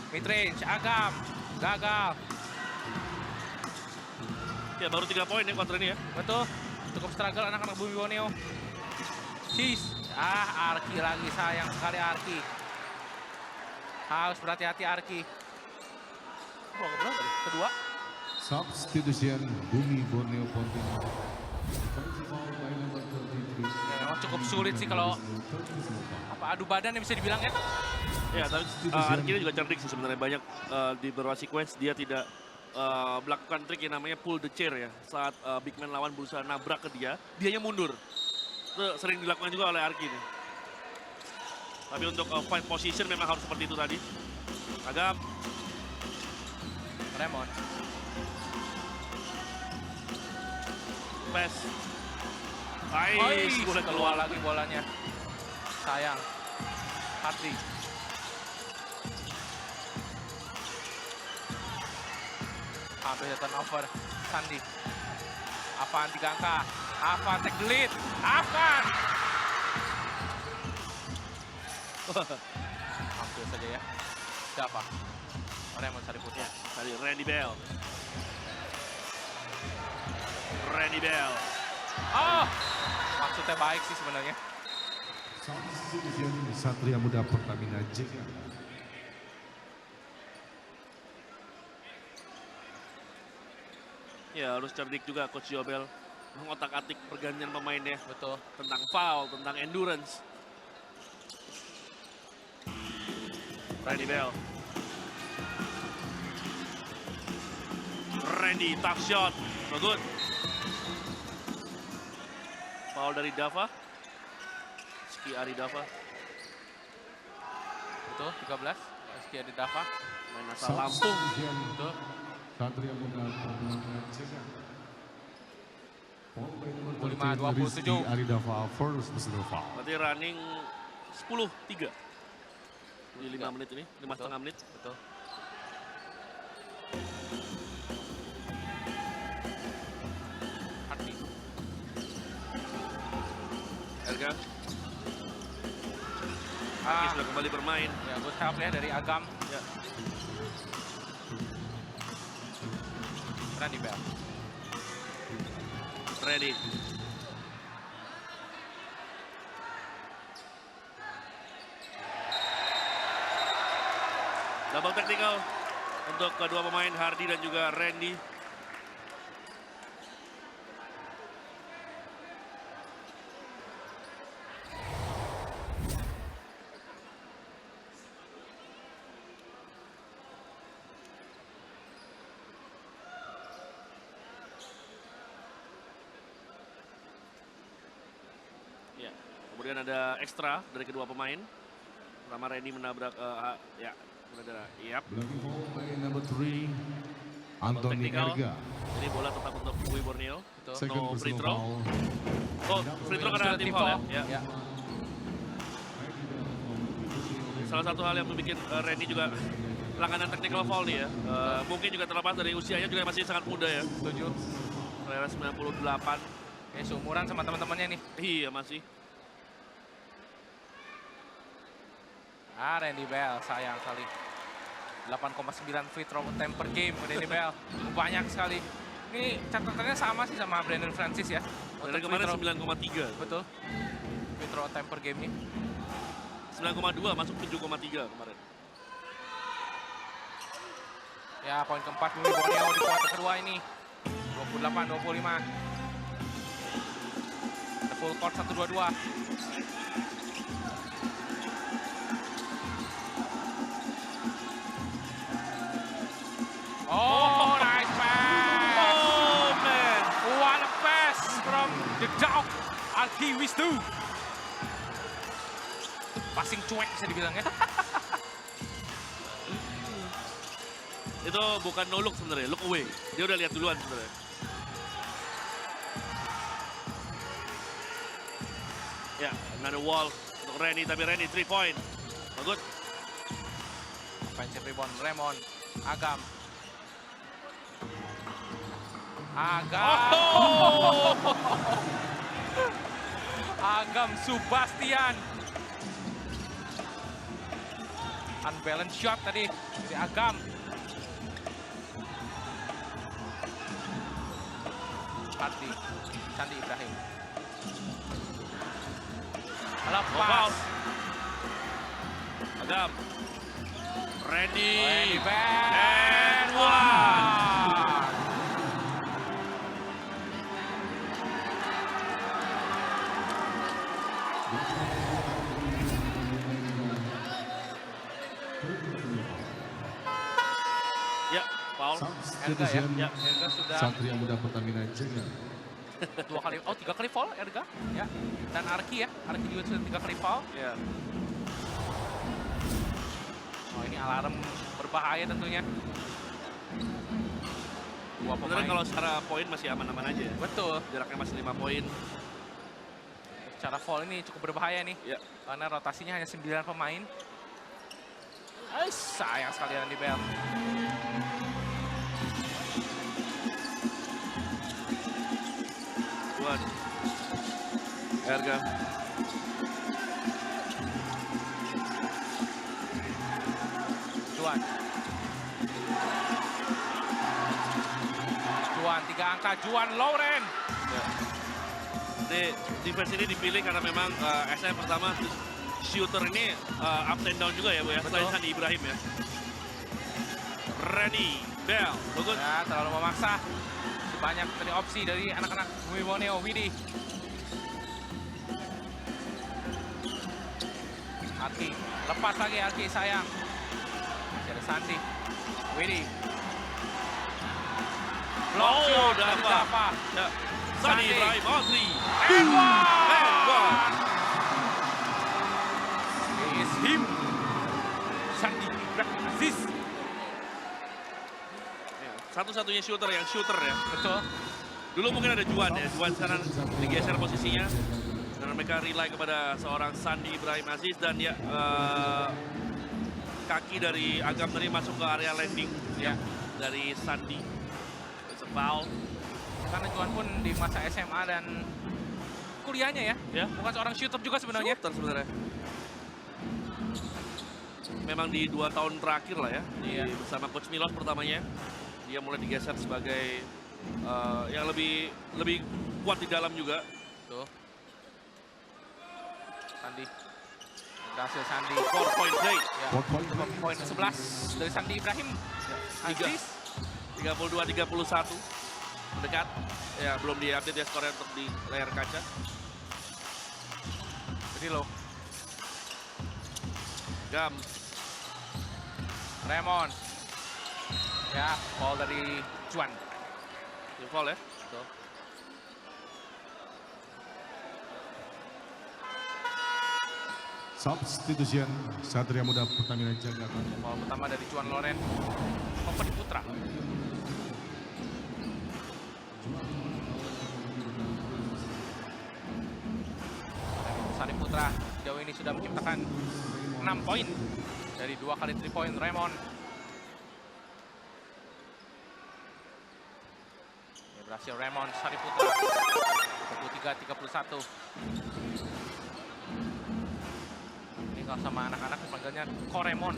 Midrange, Agam. Gagal. Ya baru 3 poin ya kontra ini ya. Betul. Cukup struggle anak-anak Bumi Borneo. Sis. Arki lagi, sayang sekali Arki. Harus berhati-hati Arki. Kedua. Substitution Bumi Borneo Pontianak. Ya, memang cukup sulit sih kalau adu badan yang bisa dibilang ya. Ya, tapi Arki ini juga cerdik sih sebenarnya. Banyak di beberapa sequence dia tidak melakukan trik yang namanya pull the chair ya. Saat big man lawan berusaha nabrak ke dia, dianya mundur. Itu sering dilakukan juga oleh Arki ini. Tapi untuk fight position memang harus seperti itu tadi. Agam. Raymond. Pass. Boleh keluar lagi bolanya. Sayang. Hardy. Hampir turnover. Sandi. Afan 3 angka. Afan take the lead. Afan. Hampir saja ya. Siapa? Raymond Sari Putra. Ya, tadi Randy Bell. Randy Bell. Oh, maksudnya baik sih sebenarnya. Substitution Satria Muda Pertamina JK. Ya harus cerdik juga Coach Yobel mengotak-atik pergantian pemainnya. Betul. Tentang foul, tentang endurance. Randy Bell. Randy, tough shot. No good. Foul dari Dava. Rizky Ari Dava. Betul, 13. Rizky Ari Dava. Main asal Lampung. Betul. Satria Muda Pertamina JK. 25-27. Aridava first personal foul. Berarti running 10-3 di 5 menit ini, 5,5 menit. Betul. Hardy. Erga. Aki sudah kembali bermain. Ya, good help ya dari Agam. Ya. Randy Bell. Ready. Double technical untuk kedua pemain Hardy dan juga Randy. Ya, kemudian ada ekstra dari kedua pemain. Pertama Randy menabrak, ya, ada, yap. Blocking foul by number 3, Anthony Technical. Erga. Jadi bola tetap untuk Dwi Borneo. Betul. Second No free personal throw. foul. Oh, free throw karena tim foul ya. Ya. Salah satu hal yang membuat Randy juga langganan technical foul nih ya. Mungkin juga terlepas dari usianya juga masih sangat muda ya. Setuju. Selera 98. Ya, seumuran sama teman-temannya nih. Iya masih. Randy Bell, sayang sekali. 8,9 free throw attempt per game Randy Bell. Banyak sekali. Ini catatannya sama sih sama Brandon Francis ya. Dari Untuk kemarin free throw. 9,3. Betul. Free throw attempt per game nih. 9,2 masuk 7,3 kemarin. Ya, poin keempat Dwi Borneo di kuarter kedua ini. 28-25. The full court 1-2-2. Oh, nice pass! Oh man. What a pass from the dog, Arki Wisnu. Passing cuek bisa dibilang ya. Itu bukan no look sebenarnya, look away. Dia udah lihat duluan sebenarnya. Ya, another wall untuk Randy, tapi Randy 3 point. Bagus. Offensive rebound Raymond, Agam. Agam. Oh! Agam Sebastian. Unbalanced shot tadi dari Agam. Hardy, Candi Ibrahim. Lepas. Agam. Randy. Randy Bell. And one. Ya, foul. Erga ya. Ya. Erga sudah Satria Muda Pertamina Jaya. 3 kali foul Erga. Ya. Dan Arki ya. Arki juga sudah 3 kali foul. Ya. Oh, ini alarm berbahaya tentunya. Dua Sebenarnya pemain. kalau secara poin masih aman-aman aja ya. Betul. Jaraknya masih 5 poin. Secara foul ini cukup berbahaya nih. Ya. Karena rotasinya hanya 9 pemain. Sayang sekali Randy Bell. Buat Erga. Juan. Juan, 3 angka. Juan Lauren. Ya. Jadi defense ini dipilih karena memang SM pertama shooter ini up and down juga ya Bu ya. Betul. Selain Sandi Ibrahim ya. Randy Bell, bagus. Ya, terlalu memaksa. Banyak tadi opsi dari anak-anak Dwi Borneo. Widi. Arki. Lepas lagi Arki, sayang. Masih ada Sandi. Widi. Block Oh, shot udah dari apa? Dava. Ya. Sandi Sandi. Ibrahim, oh 3. And one! And one. It is him. Sandi Ibrahim Aziz. Ya, satu-satunya shooter yang shooter ya. Betul. Dulu mungkin ada Juan ya, Juan sekarang digeser posisinya. Karena mereka rely kepada seorang Sandi Ibrahim Aziz dan ya kaki dari Agam tadi masuk ke area landing ya dari Sandi. It's a foul. Karena Juan pun di masa SMA dan kuliahnya ya, bukan seorang shooter juga sebenarnya. Shooter sebenarnya. Memang di 2 tahun terakhir lah ya, bersama Coach Milos pertamanya, dia mulai digeser sebagai yang lebih kuat di dalam juga. Tuh. Sandi. Berhasil Sandi. 4-point play. Ya. Poin 11 dari Sandi Ibrahim. Aziz. 32-31. Mendekat. Ya, belum di-update ya skornya untuk di layar kaca. Jadi loh. Gam. Raymond. Ya, ball dari Juan. Foul ya. Tuh. Substitution Satria Muda Pertamina Jakarta. Ball pertama dari Juan Loren. Kompeni Putra. Sari Putra jauh ini sudah menciptakan 6 poin dari 2 kali 3 point Raymond. Ya, berhasil Raymond Sari Putra. 33-31. Ini kalau sama anak-anak dipanggilnya Koremon.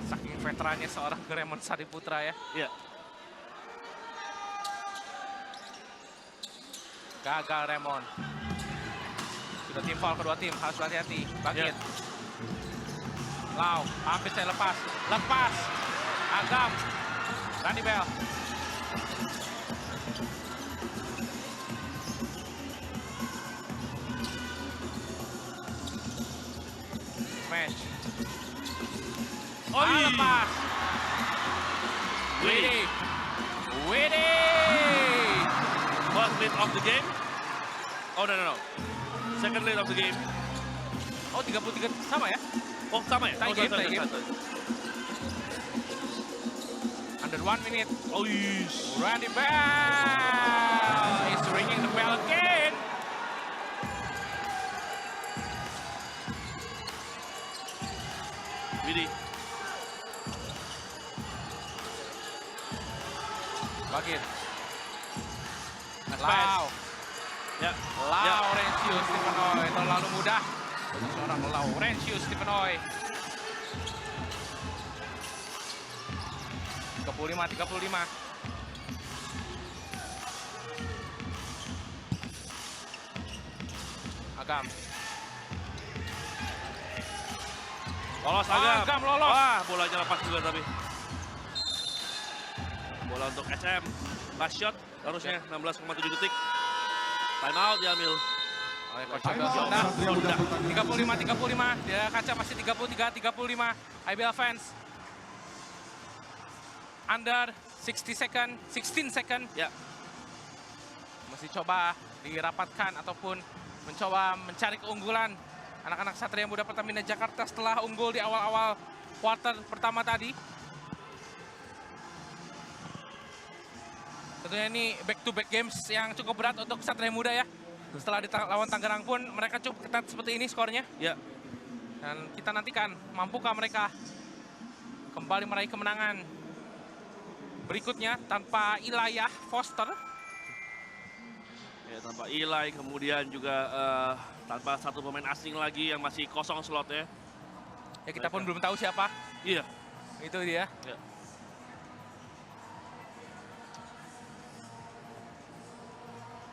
Saking veterannya seorang Raymond Sari Putra ya. Iya. Gagal Raymond. Sudah tim foul kedua tim, harus hati-hati. Bangkit. Lau, hampir saya lepas. Lepas. Agam. Randy Bell. Match. Oh, Lepas. Widih. Widih. First lead of the game. Oh, no. Second lead of the game. Oh, 33 sama ya? Oh, sama ya? Tie game, tie game. Under 1 minute. Oh, yes. Randy Bell is ringing the bell again. Widih. Bangkit. Nice Lau. pass. Ya. Laurentius Stepenoy terlalu mudah. Seorang Laurentius Stepenoy. 35-35. Agam. Lolos Agam. Agam lolos. Wah, bolanya lepas juga tapi. Bola untuk SM. Last shot harusnya 16,7 detik. Time out diambil. Oleh Coach Time Abel out Sonda. Satria Muda Pertamina. 35-35. Dia kaca masih 33-35. IBL fans. Under 16 second. Ya. Masih coba dirapatkan ataupun mencoba mencari keunggulan anak-anak Satria Muda Pertamina Jakarta setelah unggul di awal-awal quarter pertama tadi. Tentunya ini back-to-back games yang cukup berat untuk Satria Muda ya. Setelah lawan Tangerang pun mereka cukup ketat seperti ini skornya. Ya. Dan kita nantikan mampukah mereka kembali meraih kemenangan berikutnya tanpa Ilayah Foster. Ya, tanpa Eli, kemudian juga tanpa satu pemain asing lagi yang masih kosong slotnya. Ya kita pun belum tahu siapa. Iya. Itu dia. Ya.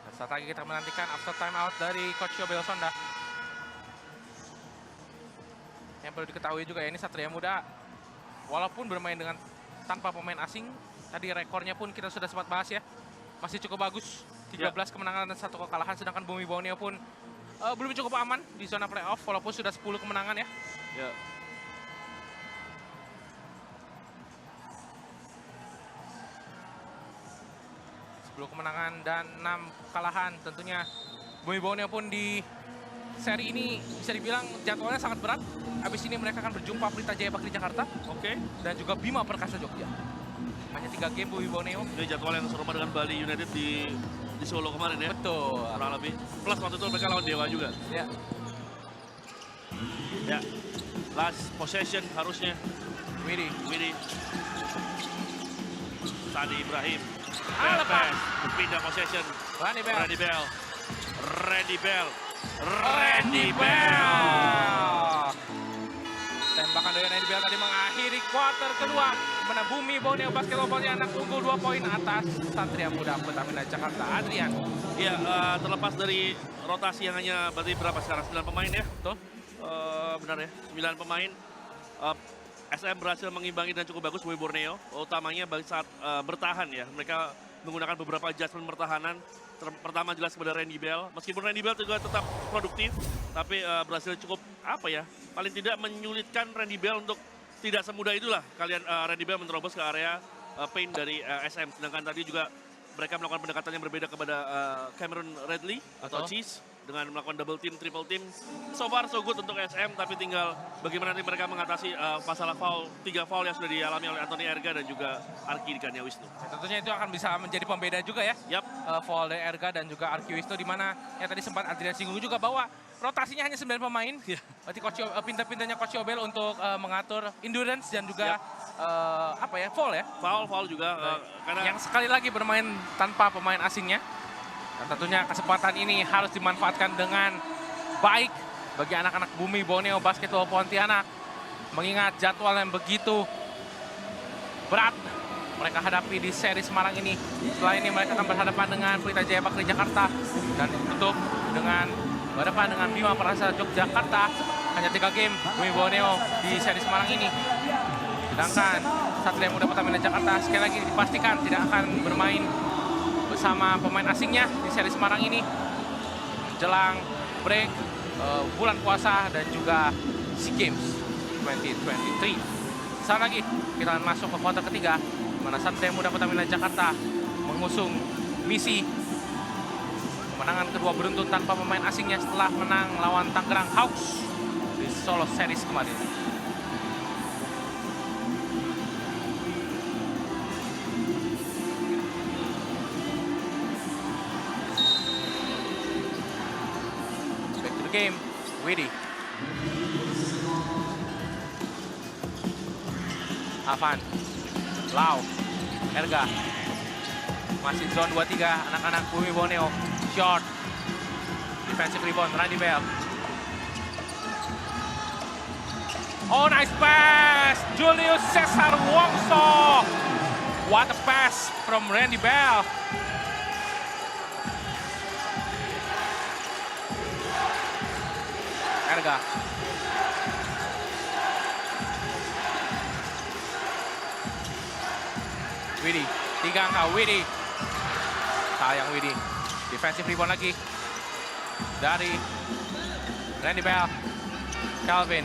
Dan saat lagi kita menantikan after time out dari Coach Abel Sonda. Yang perlu diketahui juga ya, ini Satria Muda walaupun bermain dengan tanpa pemain asing, tadi rekornya pun kita sudah sempat bahas ya. Masih cukup bagus. 13 kemenangan dan 1 kekalahan, sedangkan Bumi Borneo pun belum cukup aman di zona playoff walaupun sudah 10 kemenangan ya. Ya. Kemenangan dan 6 kekalahan. Tentunya Bumi Borneo pun di seri ini bisa dibilang jadwalnya sangat berat. Habis ini mereka akan berjumpa Pelita Jaya Bakri Jakarta. Oke. Dan juga Bima Perkasa Jogja. Hanya 3 game Bumi Borneo. Ini jadwal yang serupa dengan Bali United di Solo kemarin ya. Betul. Kurang lebih. Plus waktu itu mereka lawan Dewa juga. Ya. Ya. Last possession harusnya. Widi. Sadi Ibrahim. Lepas. Pindah possession. Randy Bell. Randy Bell. Tembakan dari Randy Bell tadi mengakhiri kuarter kedua. Mana Bumi Borneo Basketball Pontianak unggul 2 poin atas Satria Muda Pertamina Jakarta. Adrian. Ya, terlepas dari rotasi yang hanya berarti berapa sekarang? 9 pemain ya? Betul. Benar ya, 9 pemain. SM berhasil mengimbangi dan cukup bagus Bumi Borneo, utamanya saat bertahan ya. Mereka menggunakan beberapa adjustment pertahanan. Pertama jelas kepada Randy Bell, meskipun Randy Bell juga tetap produktif, tapi berhasil cukup paling tidak menyulitkan Randy Bell untuk tidak semudah itulah kalian Randy Bell menerobos ke area paint dari SM. Sedangkan tadi juga mereka melakukan pendekatan yang berbeda kepada Cameron Redley atau Cheese dengan melakukan double team, triple team. So far so good untuk SM, tapi tinggal bagaimana nanti mereka mengatasi masalah foul, 3 foul yang sudah dialami oleh Anthony Erga dan juga Arki Dikania Wisnu. Ya, tentunya itu akan bisa menjadi pembeda juga ya. Yap. Foul dari Erga dan juga Arki Wisnu, di mana ya tadi sempat Adrian singgung juga bahwa rotasinya hanya 9 pemain. Berarti pintar-pintarnya Coach Yobel untuk mengatur endurance dan juga foul ya. Foul juga karena yang sekali lagi bermain tanpa pemain asingnya. Dan tentunya kesempatan ini harus dimanfaatkan dengan baik bagi anak-anak Bumi Borneo Basketball Pontianak. Mengingat jadwal yang begitu berat mereka hadapi di seri Semarang ini. Setelah ini mereka akan berhadapan dengan Pelita Jaya Bakri Jakarta. Dan tutup dengan berhadapan dengan Bima Perkasa Yogyakarta. Hanya 3 game Bumi Borneo di seri Semarang ini. Sedangkan Satria Muda Pertamina Jakarta sekali lagi dipastikan tidak akan bermain bersama pemain asingnya di seri Semarang ini menjelang break bulan puasa dan juga SEA Games 2023. Saat lagi kita akan masuk ke kuarter ketiga, di mana Satria Muda Pertamina Jakarta mengusung misi kemenangan kedua beruntun tanpa pemain asingnya setelah menang lawan Tangerang Hawks di Solo Series kemarin. Game, Widi. Avan, Lau, Erga. Masih zone 2-3, anak-anak Bumi Borneo. Short. Defensive rebound, Randy Bell. Oh, nice pass! Julius Cesar Wongso. What a pass from Randy Bell. Erga. Widi, 3 angka, Widi. Sayang Widi. Defensive rebound lagi dari Randy Bell. Calvin.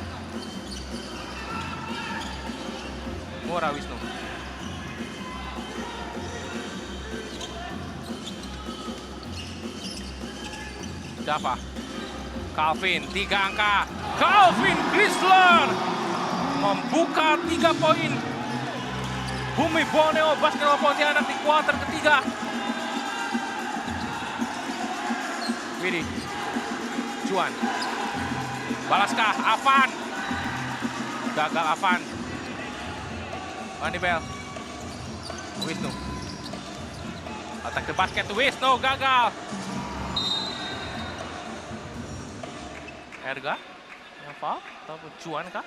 Mura Wisnu. Java. Calvin, 3 angka. Calvin Chrysler membuka 3 poin. Bumi Borneo Basketball Pontianak di kuarter ketiga. Widi, Juan. Balaskah? Avan. Gagal Avan. Randy Bell. Wisnu. Attack the basket, Wisnu gagal. Erga yang foul atau Juan kah?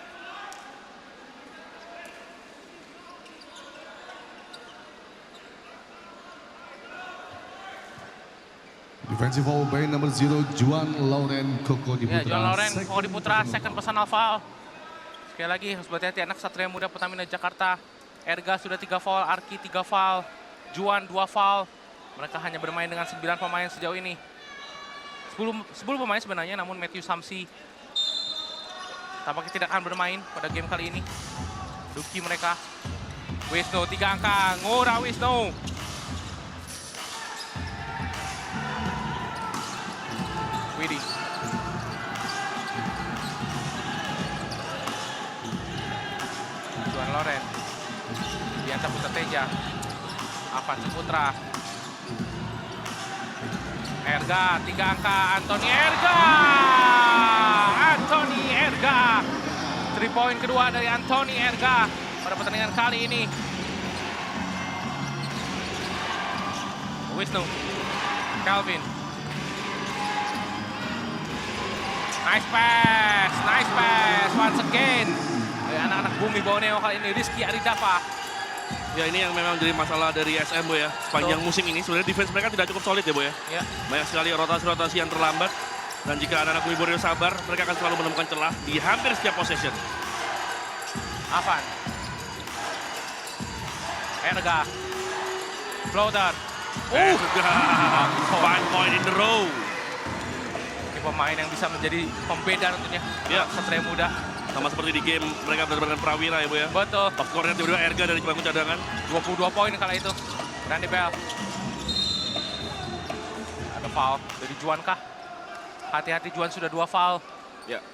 Defensive foul by number 0 Juan Lauren Koko Diputra. Ya, Juan Lauren Koko Diputra second personal foul. Sekali lagi harus berhati-hati anak Satria Muda Pertamina Jakarta. Erga sudah 3 foul, Arki 3 foul, Juan 2 foul. Mereka hanya bermain dengan 9 pemain sejauh ini. 10 pemain sebenarnya, namun Matthew Samsi tampaknya tidak akan bermain pada game kali ini. Rookie mereka. Wisnu 3 angka, Ngora Wisnu. Widi. Juan Lauren. Dianta Putra Teja. Avan Saputra. Erga, 3 angka. Anthony Erga. Anthony Erga. 3 poin kedua dari Anthony Erga pada pertandingan kali ini. Wisnu. Calvin. Nice pass once again. Dari anak-anak Bumi Borneo kali ini Rizky Aridava. Ya ini yang memang jadi masalah dari SM Boy ya. Sepanjang musim ini sebenarnya defense mereka tidak cukup solid ya Boy ya. Ya. Banyak sekali rotasi-rotasi yang terlambat. Dan jika anak-anak Bumi Borneo sabar, mereka akan selalu menemukan celah di hampir setiap possession. Avan. Erga. Floater. Erga. 5 point in the row. Ini pemain yang bisa menjadi pembeda tentunya. Ya. Satria Muda. Sama seperti di game mereka berdasarkan Prawira ya Boy ya. Betul. Top skornya tiba-tiba Erga dari bangku cadangan. 22 poin kala itu. Randy Bell. Ada foul dari Juan kah? Hati-hati Juan sudah 2 foul. Ya.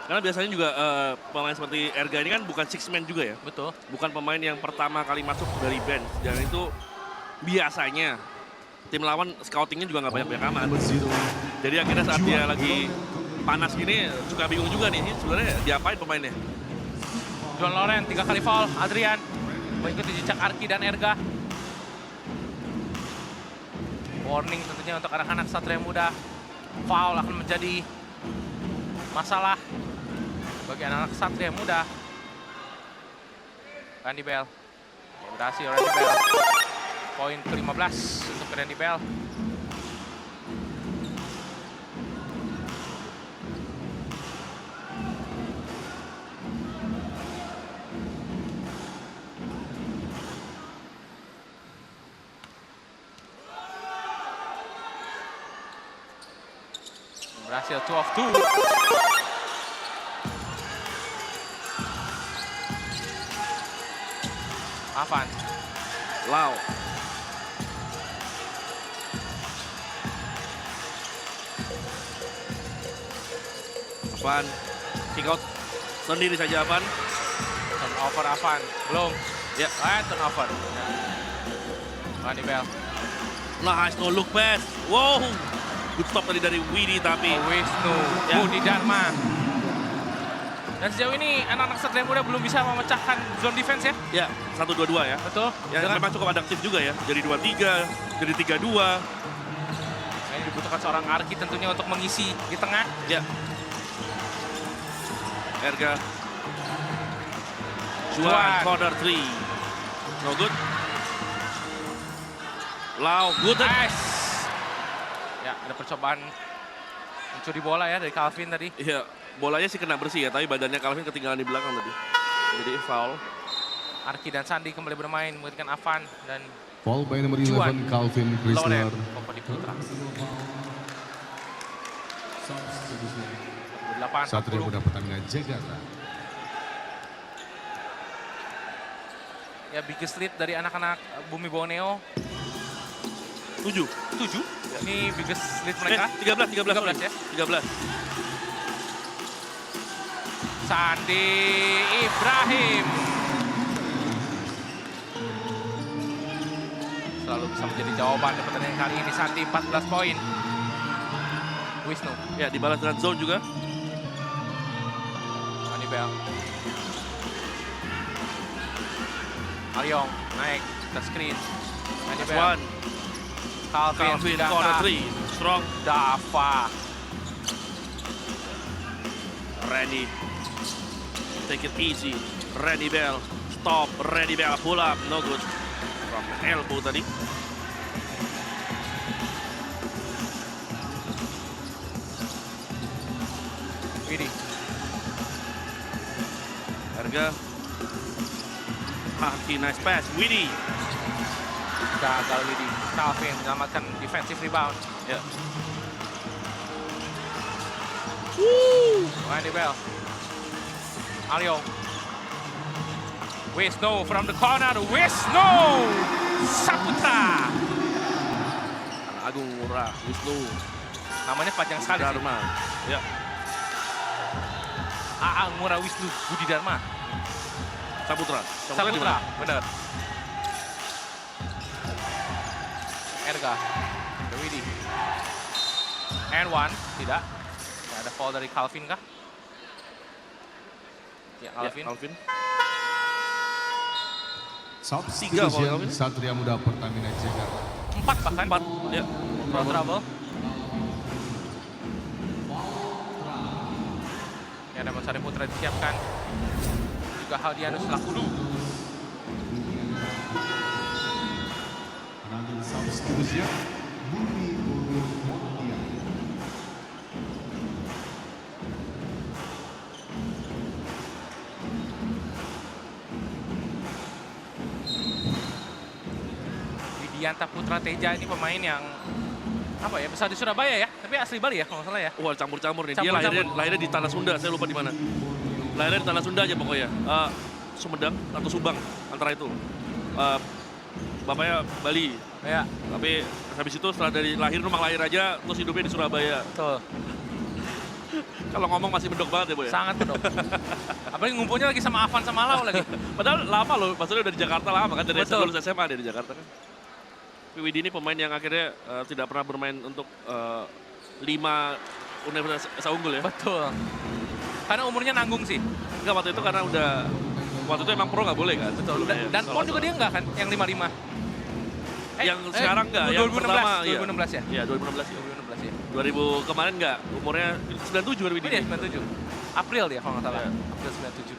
Karena biasanya juga pemain seperti Erga ini kan bukan six man juga ya. Betul. Bukan pemain yang pertama kali masuk dari bench. Dan itu biasanya tim lawan scoutingnya juga nggak banyak-banyak amat. Jadi akhirnya saat dia lagi panas gini suka bingung juga nih. Sebenarnya diapain pemainnya? John Loren 3 kali foul. Adrian mengikuti jejak Arki dan Erga. Warning tentunya untuk anak-anak Satria Muda. Foul akan menjadi masalah bagi anak-anak Satria Muda. Randy Bell. Berhasil Randy Bell. Poin ke-15 untuk Randy Bell. Berhasil 2 of 2. Avan. Lau. Avan. Kick out sendiri saja Avan. Turnover Avan. Belum. Ya. Turnover. Randy Bell. Nice no look pass. Wow. Good stop tadi dari Widi tapi Wisnu. Ya. Budi Dharma. Dan sejauh ini anak-anak Satria Muda belum bisa memecahkan zone defense ya. ya 1-2-2 ya. Betul. Yang memang cukup adaptif juga ya. Jadi 2-3, jadi 3-2. Ini dibutuhkan seorang Arki tentunya untuk mengisi di tengah. Ya. Erga. Juan, corner 3. No good. Lau, good. Nice. Ya, ada percobaan mencuri bola ya dari Calvin tadi. Iya, bolanya sih kena bersih ya, tapi badannya Calvin ketinggalan di belakang tadi. Jadi foul. Arki dan Sandi kembali bermain, menggantikan Avan dan Foul by number Juan 11, Calvin Chrysler. Loren, Komponi Putra. 8, Satria Muda pertandingan Jakarta. Ya, biggest lead dari anak-anak Bumi Borneo. 7. 7. Ini biggest lead mereka. 13 ya. 13. Sandi Ibrahim. Selalu bisa menjadi jawaban di pertandingan kali ini. Sandi 14 poin. Wisnu. Ya, dibalas dengan zone juga. Randy Bell. Aryong naik ke screen. Randy Last Bell. one. Calvin Calvin, corner 3. Strong. Dava. Randy. Take it easy. Randy Bell. Stop. Randy Bell. Pull up. No good. From elbow tadi. Widi. Erga. Arki, nice pass. Widi. Gagal Widi. Calvin menyelamatkan defensive rebound. Ya. Randy Bell. Aryong. Wisnu from the corner. Wisnu Saputra. Agung Murah. Wisnu. Namanya panjang sekali sih. Dharma. Ya. Aang Murah Wisnu Budi Dharma. Saputra. Saputra, bener. Erga, Dewidi. And one, tidak. Tidak ada foul dari Calvin kah? Ya, Calvin. Calvin. Substitution Satria Muda Pertamina Jakarta. 4 bahkan. 4, ya. Foul trouble. Ya, Raymond Sariputra disiapkan. Juga Haldianus Lakudu. Another substitution. Bumi Mutia. Widianta Putra Teja ini pemain yang apa ya, besar di Surabaya ya, tapi asli Bali ya kalau nggak salah ya. Wah, campur-campur nih. Dia Campur-campur. lahirnya di Tanah Sunda, saya lupa di mana. Lahirnya di Tanah Sunda aja pokoknya. Sumedang atau Subang, antara itu. Bapaknya Bali, Ya, tapi habis itu setelah dari lahir rumah lahir aja, terus hidupnya di Surabaya. betul. Kalau ngomong masih medok banget ya, Bu ya? Sangat betul. Apalagi ngumpulnya lagi sama Avan sama Lau lagi. Padahal lama loh, maksudnya udah di Jakarta lama kan, dari Betul. lulus SMA dia di Jakarta kan. Tapi Widi ini pemain yang akhirnya tidak pernah bermain untuk 5 universitas unggul ya. Betul. Karena umurnya nanggung sih. Enggak, waktu itu karena waktu itu emang pro nggak boleh kan. Betul. Sebelumnya ya, Dan kalau PON nggak juga dia enggak kan, yang 55. Yang sekarang enggak, yang 2016, pertama, iya. 2016 ya? Iya, 2016 ya. 2016 ya. 2000 kemarin enggak, umurnya 97 kan Widi. Oh, dia 97. April dia kalau nggak salah. Iya. April 97.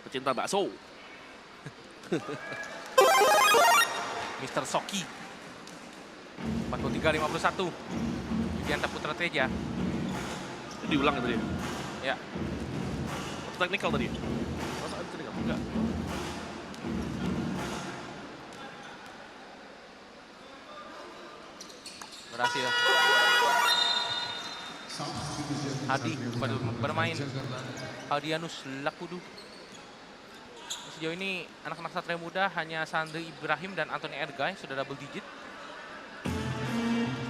Pecinta bakso. Mr. Soki. 43-51. Widianta Putra Teja. Itu diulang ya tadi. Ya. Teknikal tadi. Masa teknikal? Enggak. Berhasil. Hadi bermain. Haldianus Lakudu. Sejauh ini anak-anak Satria Muda hanya Sandri Ibrahim dan Anthony Ergai sudah double digit.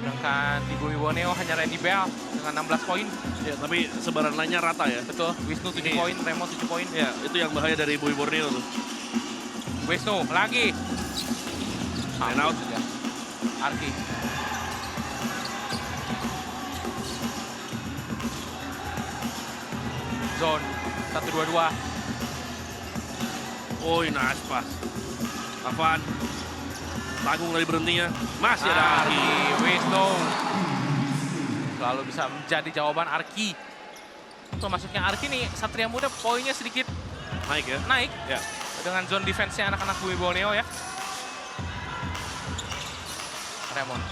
Sedangkan di Bumi Borneo hanya Randy Bell dengan 16 poin. Ya, tapi sebaran lainnya rata ya. Betul, Wisnu 7 poin, Remo 7 poin. Ya, itu yang bahaya dari Bumi Borneo tuh. Wisnu lagi. Line out. Saja. Arki. Zone 1-2-2. Oh, nice pass. Avan. Tanggung dari berhentinya. Masih ada Arki. Wisnu. Selalu bisa menjadi jawaban Arki. Untuk masuknya Arki nih, Satria Muda poinnya sedikit Naik ya. naik. Ya. Dengan zone defense-nya anak-anak Bumi Borneo ya. Raymond.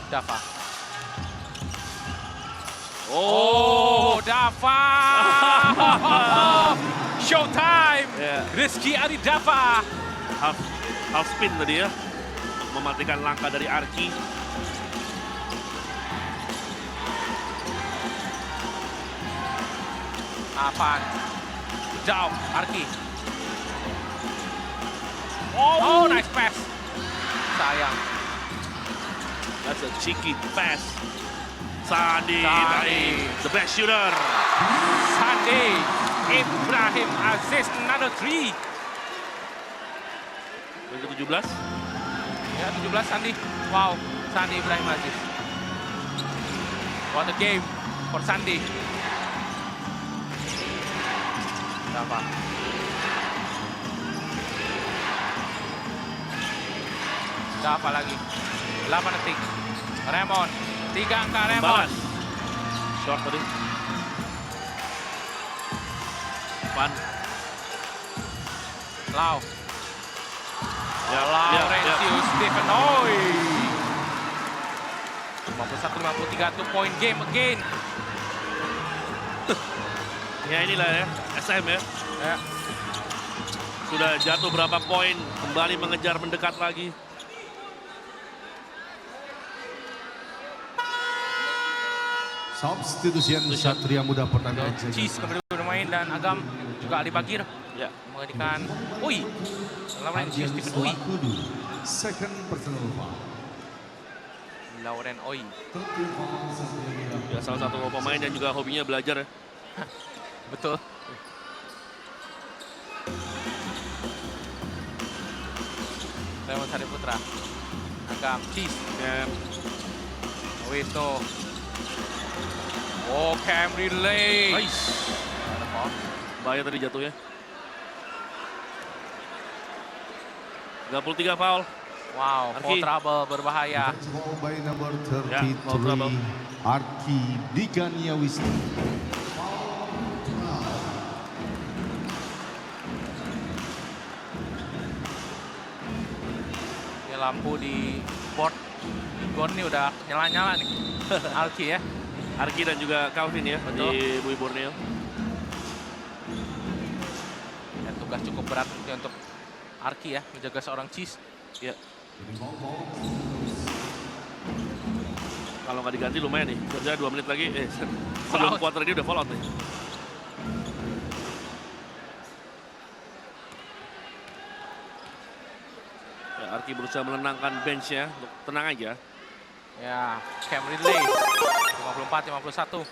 Dava. Oh, Dava! Showtime! Ya. Rizky Adi Dava. Half spin tadi ya. Mematikan langkah dari Arki. Avan. Jauh, Arki. Oh, nice pass. Sayang. That's a cheeky pass. Sandi, Sandi. the best shooter. Sandi. Ibrahim Aziz, another three. Yang ke-17. Ya, 17 Sandi. Wow, Sandi Ibrahim Aziz. What a game for Sandi. Dava. Dava lagi. 8 detik. Raymond. 3 angka Raymond. Balas. Short tadi. Pan. Lau. Ya, Laurentius Stephen Hoy. 51-53 2-point game again. Ya inilah ya, SM ya. Ya. Sudah jatuh berapa poin, kembali mengejar mendekat lagi. Substitution Satria Muda Pertamina Cheese Jakarta. kembali bermain dan Agam juga Ali Bagir Ya. menggantikan Uy. Laurentius Stephen Uy. Lakudu. Second personal foul. Lauren Oi. Ya, salah satu pemain yang juga hobinya belajar ya. Betul. Raymond Sari Putra. Agam Cheese. Ya, Wisnu. Oh, Cam relay. nice. Ada foul. Bahaya tadi jatuhnya. 33 foul. Wow, foul Arki. trouble berbahaya. Foul by number Ya, foul 33, trouble. Arki Dikania Wisnu. Ini lampu di board Gon nih udah nyala-nyala nih. Alki ya. Arki dan juga Calvin ya Betul. di Bui Borneo. Dan tugas cukup berat untuk Arki ya, menjaga seorang Cheese. Ya. Kalau nggak diganti lumayan nih. Kerja 2 menit lagi. Sebelum out. quarter ini udah fall out nih. Ya, Arki berusaha menenangkan bench-nya. Tenang aja. Ya, Cam relay 54-51.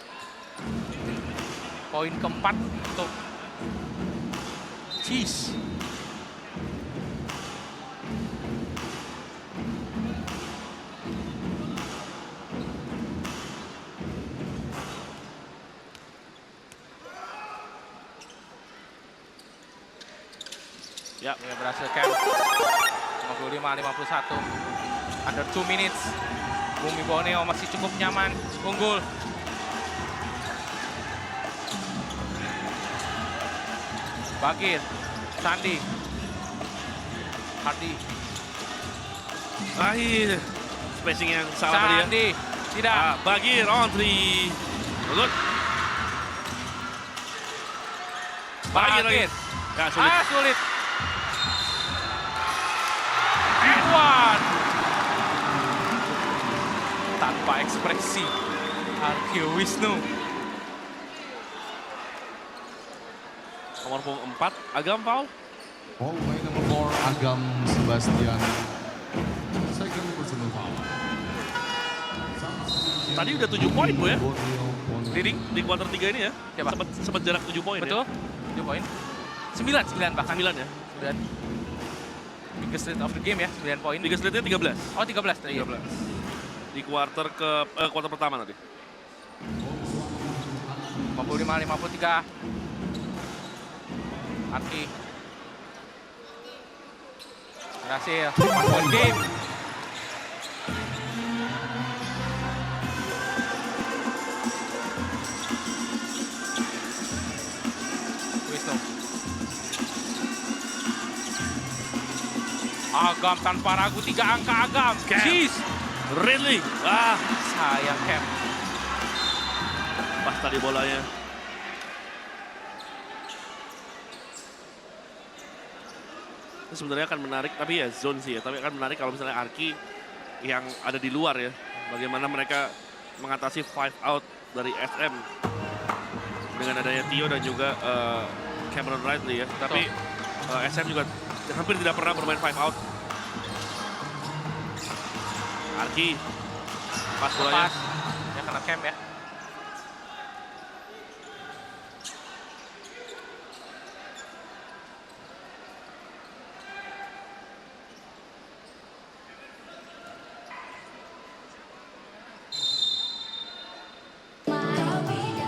Poin keempat untuk Cheese. Ya, Ya, berhasil Cam. 55-51. Under 2 minutes. Bumi Borneo masih cukup nyaman, unggul. Bagir, Sandi, Hardi, spacing yang salah tadi ya. Sandi, tidak. Bagir on 3. Good. Bagir lagi. Bagir. Ya, sulit. Sulit. Edward. Tanpa ekspresi. Arki Wisnu. Nomor 4, Agam foul. Foul by number 4, Agam Sebastian. Second personal foul. Tadi udah 7 poin, Bu ya. Borneo point. Leading di quarter 3 ini ya. Siapa? Sempat jarak 7 poin Betul. 7 poin. 9 bahkan. 9 ya. 9. Biggest lead of the game ya, 9 poin. 3 slate-nya 13. Oh, 13 tadi. 13. Di quarter pertama tadi. 55-53. Arki. Berhasil. 1 point game. Wisnu. Agam tanpa ragu 3 angka Agam. Cam. Cheese. Ridley. Sayang Cam. Pas tadi bolanya. Ini sebenarnya akan menarik, tapi ya zone sih ya. Tapi akan menarik kalau misalnya Arki yang ada di luar ya. Bagaimana mereka mengatasi 5 out dari SM. Dengan adanya Tio dan juga Cameron Ridley ya. Tapi SM juga hampir tidak pernah bermain 5 out. Arki. Pas bolanya. Pas. Ya kena Cam ya.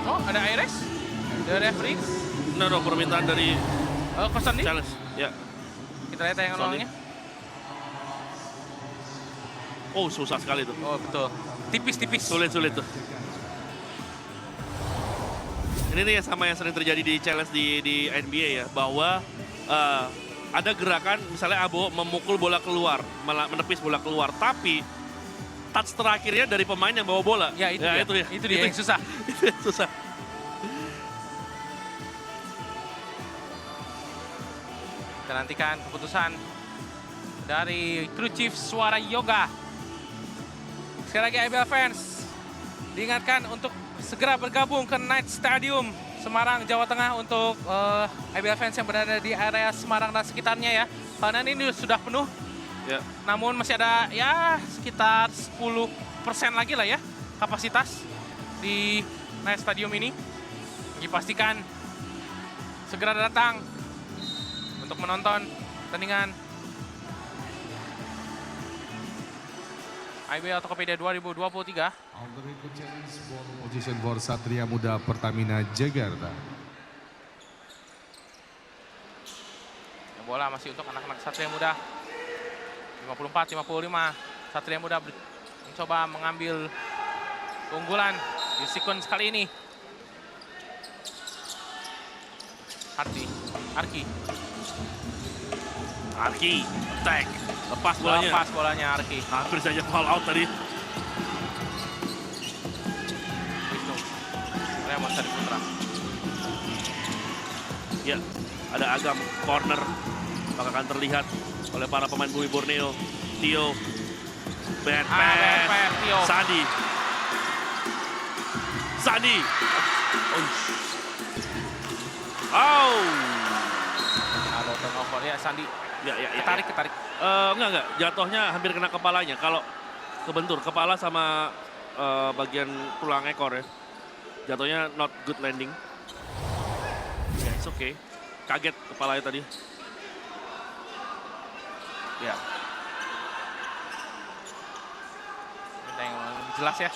Oh, ada Iris? Dari referee? No, permintaan dari Kosan nih? challenge. Ya. Kita lihat tayangan Sorry. ulangnya. Oh, susah sekali tuh. Oh, betul. Tipis-tipis. Sulit tuh. Ini nih sama yang sering terjadi di challenge di NBA ya, bahwa ada gerakan misalnya Abo memukul bola keluar, menepis bola keluar, tapi touch terakhirnya dari pemain yang bawa bola. Ya, itu dia. Itu dia. Itu dia yang susah. Itu yang susah. Kita nantikan keputusan dari Crew Chief Suara Yoga. Sekali lagi IBL fans, diingatkan untuk segera bergabung ke Night Stadium Semarang, Jawa Tengah untuk IBL fans yang berada di area Semarang dan sekitarnya ya. Karena ini sudah penuh, Ya. namun masih ada ya sekitar 10 100% lagi lah ya kapasitas di Night Stadium ini. Dipastikan segera datang untuk menonton pertandingan IBL Tokopedia 2023. Position for Satria Muda Pertamina Jakarta. Yang bola masih untuk anak-anak Satria Muda. 54-55. Satria Muda mencoba mengambil keunggulan di sequence kali ini. Arki, attack. Lepas bolanya. Lepas bolanya Arki. Hampir saja fall out tadi. Wisnu. Raymond Sari Putra. Ya, ada agam corner. Maka akan terlihat oleh para pemain Bumi Borneo. Tio. Bad pass. Tio. Sandi. Oh. Ada turnover ya Sandi. Ya. Ketarik. Enggak. Jatuhnya hampir kena kepalanya. Kalau kebentur kepala sama bagian tulang ekor ya. Jatuhnya not good landing. Ya, it's okay. Kaget kepalanya tadi. Ya. Minta yang jelas ya.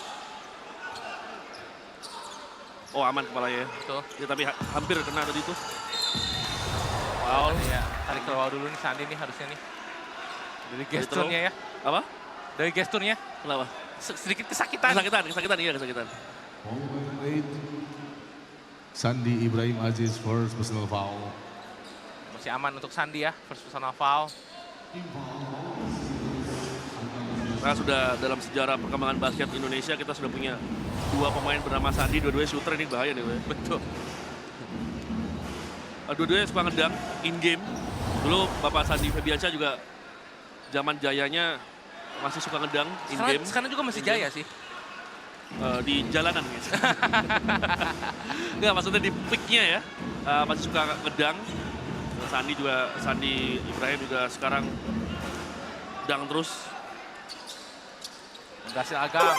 Oh, aman kepalanya ya. Betul. Ya, tapi hampir kena tadi tuh. Foul. Ya, tarik ke bawah dulu nih Sandi nih harusnya nih. Dari gesturnya ya. Apa? Dari gesturnya. Kenapa? Sedikit kesakitan. Kesakitan. Sandi Ibrahim Aziz first personal foul. Masih aman untuk Sandi ya, first personal foul. Karena sudah dalam sejarah perkembangan basket Indonesia kita sudah punya 2 pemain bernama Sandi, dua-duanya shooter, ini bahaya nih. Betul. Dua-duanya suka ngedang in game. Dulu Bapak Sandi Febiansyah juga zaman jayanya masih suka ngedang in game. Sekarang juga masih jaya sih. Di jalanan gitu. Enggak, maksudnya di peaknya ya. Masih suka ngedang. Sandi Ibrahim juga sekarang dang terus. Berhasil Agam.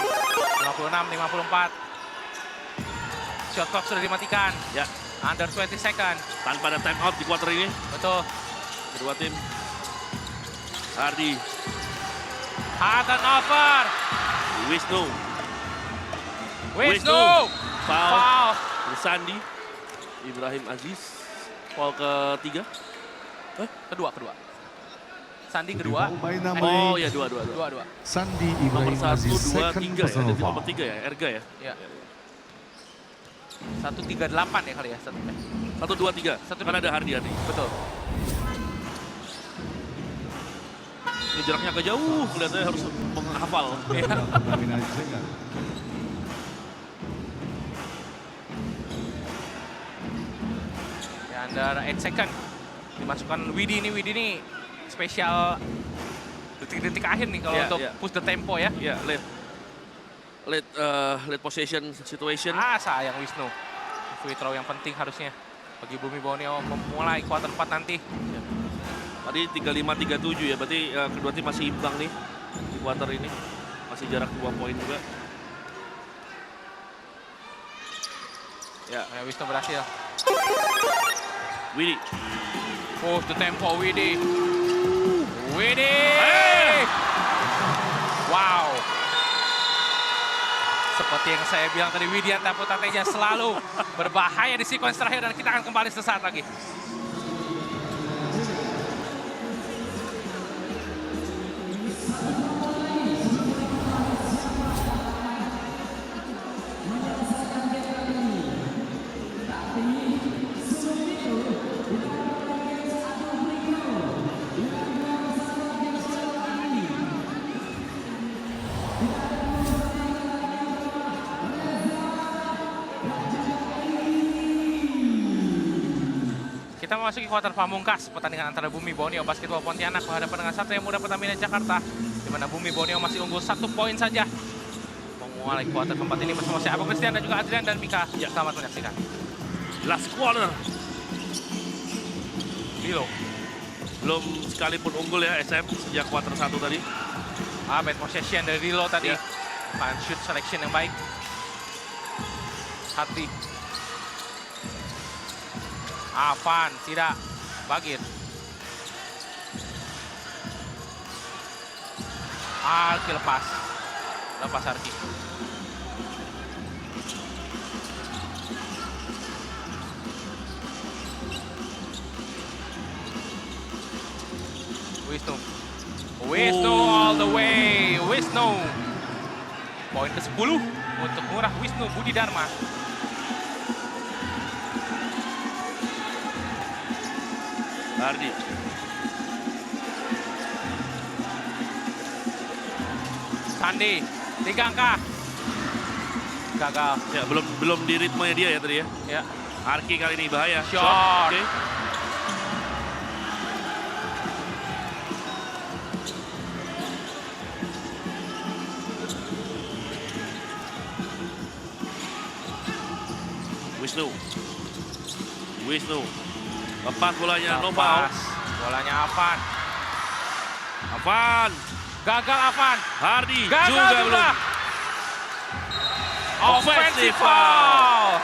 56-54. Shot clock sudah dimatikan. Ya, Under 20 second. tanpa ada time out di quarter ini. Betul. Kedua tim. Ardi, Turnover. Wisnu. Foul. Sandi Ibrahim Aziz. Foul ketiga. Kedua. Sandi kedua. Oh ya, dua. Sandi Nomor Ibrahim 1, Aziz 2, second 3 ya. personal Ada foul. nomor 3 ya, Erga ya. Ya. 138 ya kali ya. 1, 2, 3. Karena ada Hardi. Betul. Ini jaraknya agak jauh, kelihatannya harus menghafal. Pertamina Jakarta. Ya, under 8 second. Dimasukkan Widi nih spesial detik-detik akhir nih kalau untuk push the tempo ya. Ya, late possession situation. Sayang Wisnu. Free throw yang penting harusnya bagi Bumi Borneo memulai kuarter 4 nanti. Tadi 35-37 ya, berarti kedua tim masih imbang nih di kuarter ini. Masih jarak 2 poin juga. Ya, Wisnu berhasil. Widi. Push the tempo Widi. Wow. Seperti yang saya bilang tadi, Widianta Putra Teja selalu berbahaya di sequence terakhir dan kita akan kembali sesaat lagi. Kita memasuki kuarter pamungkas pertandingan antara Bumi Borneo Basketball Pontianak berhadapan dengan Satria Muda Pertamina Jakarta, di mana Bumi Borneo masih unggul 1 poin saja. Memulai kuarter keempat ini bersama saya Abu Christian dan juga Adrian dan Mika. Ya, selamat menyaksikan. Last quarter. Lilo. Belum sekalipun unggul ya SM sejak kuarter 1 tadi. Bad possession dari Lilo tadi. Ya. Fun shoot selection yang baik. Hati. Avan, tidak. Bagir. Arki lepas. Lepas Arki. Wisnu. Wisnu all the way. Wisnu. Poin ke-10 untuk Murah Wisnu Budi Dharma. Hardi. Sandi, 3 angka. Gagal. Ya, belum di ritmenya dia ya tadi ya. Ya. Arki kali ini bahaya. Shot. Oke. Wisnu. Lepas bolanya, no foul. Lepas. Bolanya Avan. Avan. Gagal Avan. Hardi Gagal juga juga. belum. Offensive foul.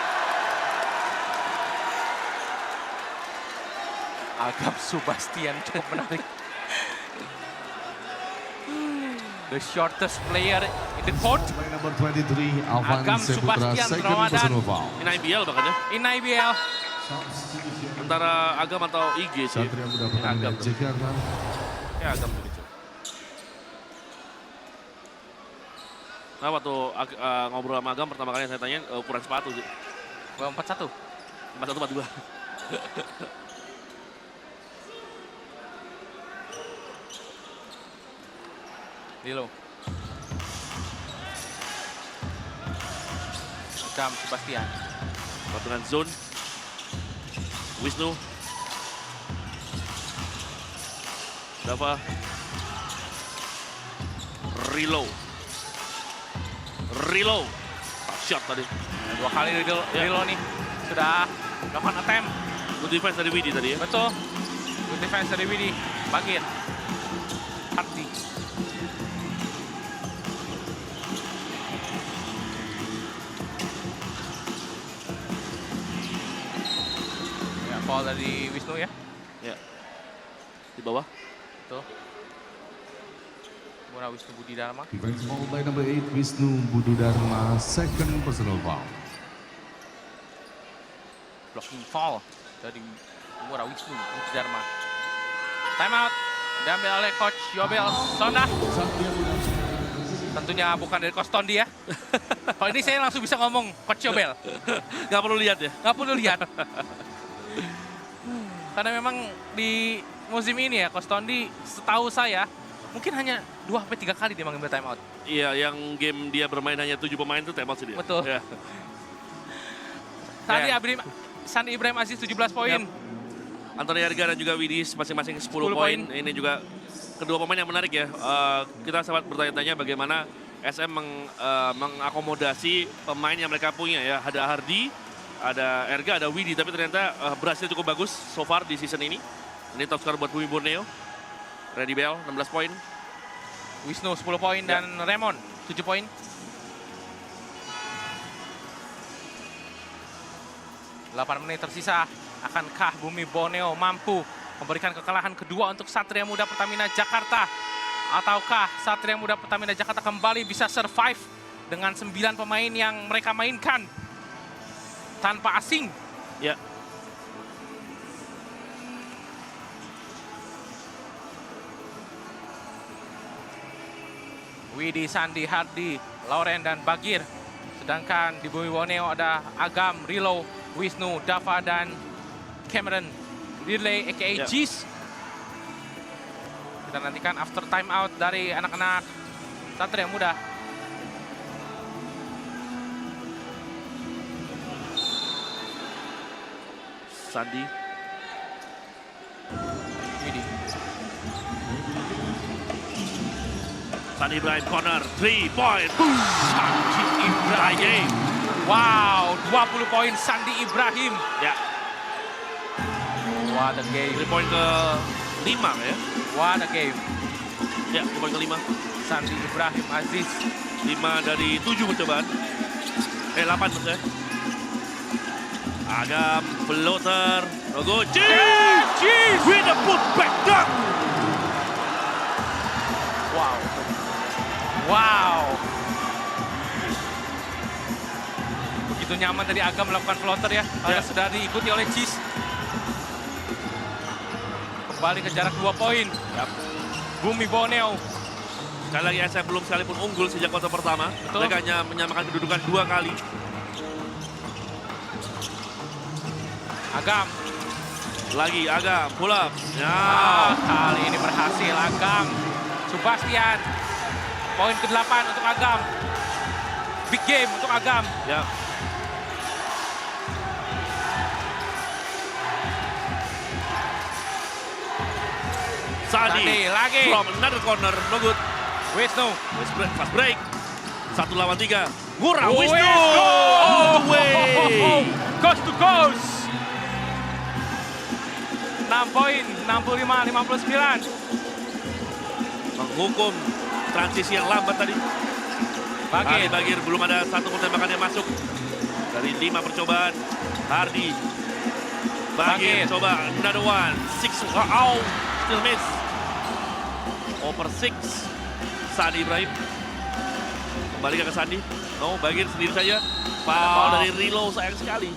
Agam Subastian cukup menarik. The shortest player in the court. By number 23, Avan Agam Seputra, Subastian second Ramadan. personal foul. Ini IBL bahkan ya. In IBL. Antara Agam atau IG sih. Satria Muda Ini Agam Pertamina tuh. Jakarta. Ya Agam tuh. Nah waktu ngobrol sama Agam pertama kali saya tanya ukuran sepatu sih. 41. 41, 42. Dilo. Agam Subastian. Dengan zone. Wisnu. Dava. Reload. Top shot tadi. 2 kali Dilo nih. Sudah melakukan attempt. Good defense dari Widi tadi ya. Betul. Good defense dari Widi. Bagir. Hardi. Ya, foul dari Wisnu ya. Ya. Di bawah. Betul. Murah Wisnu Budi Dharma. Defense foul by number 8, Wisnu Budi Dharma, second personal foul. Blocking foul dari Murah Wisnu Budi Dharma. Time out. Diambil oleh Coach Yobel Sonda. Tentunya bukan dari Coach Tondi ya. Kalau ini saya langsung bisa ngomong Coach Yobel. Nggak perlu lihat ya. Nggak perlu lihat. Karena memang di musim ini ya Coach Tondi setahu saya mungkin hanya 2-3 kali dia mengambil time out. Iya, yang game dia bermain hanya 7 pemain itu time out sih dia. Betul. Ya. Tadi Ya. Sandi Ibrahim Aziz 17 poin. Yap. Antoni Harga dan juga Widis masing-masing 10 10 poin. poin. Ini juga kedua pemain yang menarik ya. Kita sempat bertanya-tanya bagaimana SM mengakomodasi pemain yang mereka punya ya. Ada Hardi, ada Erga, ada Widi. Tapi ternyata berhasil cukup bagus so far di season ini. Ini top scorer buat Bumi Borneo. Ready Bell 16 poin. Wisnu 10 poin dan Raymond 7 poin. Delapan menit tersisa. Akankah Bumi Borneo mampu memberikan kekalahan kedua untuk Satria Muda Pertamina Jakarta? Ataukah Satria Muda Pertamina Jakarta kembali bisa survive dengan 9 pemain yang mereka mainkan tanpa asing? Ya. Widi, Sandi, Hardi, Lauren, dan Bagir. Sedangkan di Bumi Borneo ada Agam, Rilo, Wisnu, Dava, dan Cameron Dirley, a.k.a. Ya. Jis. Kita nantikan after time out dari anak-anak Satria Muda. Sandi. Widi. Sandi Ibrahim corner, 3 point. Sandi Ibrahim. Wow, 20 poin Sandi Ibrahim. Ya, What a game. 3 point ke-5 ya. What a game. Ya, 3 point ke-5. Sandi Ibrahim Aziz 5 dari 7 percobaan. 8 maksudnya. Agam, floater, no good. Cheese! With a putback dunk! Wow. Wow. Begitu nyaman tadi Agam melakukan floater ya. Karena sudah diikuti oleh Cheese. Kembali ke jarak 2 poin. Yap. Bumi Borneo. Sekali lagi SM belum sekalipun unggul sejak kuarter pertama. Betul. Mereka hanya menyamakan kedudukan 2 kali. Agam. Lagi Agam, pull up. Kali ini berhasil Agam. Sebastian. Poin ke-8 untuk Agam. Big game untuk Agam. Ya. Sadi lagi. from another corner, no good. Wisnu. Fast break. 1 lawan 3. Ngurah Wisnu. Wisnu. All the way. Coast to coast. 6 poin, 65-59. Menghukum transisi yang lambat tadi. Bagir belum ada satu tembakan yang masuk. Dari 5 percobaan. Hardy. Bagir coba another one. 6 out. Still miss. Over 6. Sandi Ibrahim. Kembali ke Sandi. No, Bagir sendiri saja. Foul dari Rilo, sayang sekali.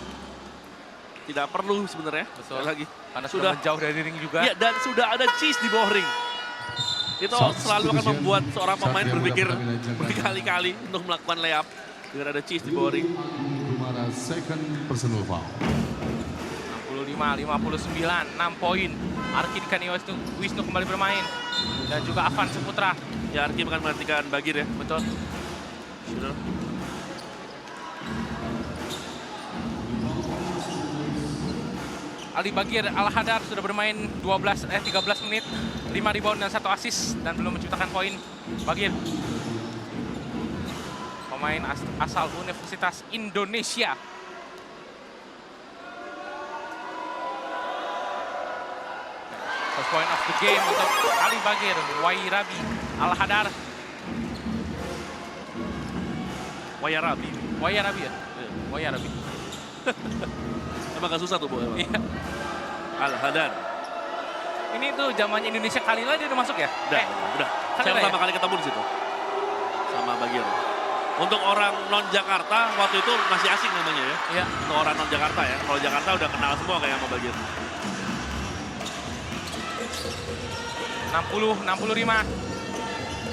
Tidak perlu sebenarnya. Betul. Sekali lagi. Karena sudah menjauh dari ring juga. Iya, dan sudah ada Cheese di bawah ring. Itu selalu akan membuat seorang pemain berpikir berkali-kali untuk melakukan layup dengan ada Cheese di bawah ring. Second personal foul. 65-59, 6 poin. Arki Dikani Wisnu kembali bermain. Dan juga Avan Saputra. Ya, Arki akan menghentikan Bagir ya. Betul. Sudah. Ali Bagir Al-Hadar sudah bermain 13 menit, 5 rebound dan 1 assist dan belum menciptakan poin. Bagir, pemain asal Universitas Indonesia. First point of the game untuk Ali Bagir, Wairabi Al-Hadar. Wayarabi. Wairabi ya? Wairabi. Emang gak susah tuh, Bu? Iya. Al-Hadar. Ini tuh zamannya Indonesia Kalila dia udah masuk ya? Udah. Saya Kalila pertama ya? kali ketemu di situ. Sama Bagir. Untuk orang non-Jakarta, waktu itu masih asing namanya ya. Iya. Untuk orang non-Jakarta ya. Kalau Jakarta udah kenal semua kayak sama Bagir. 60-65.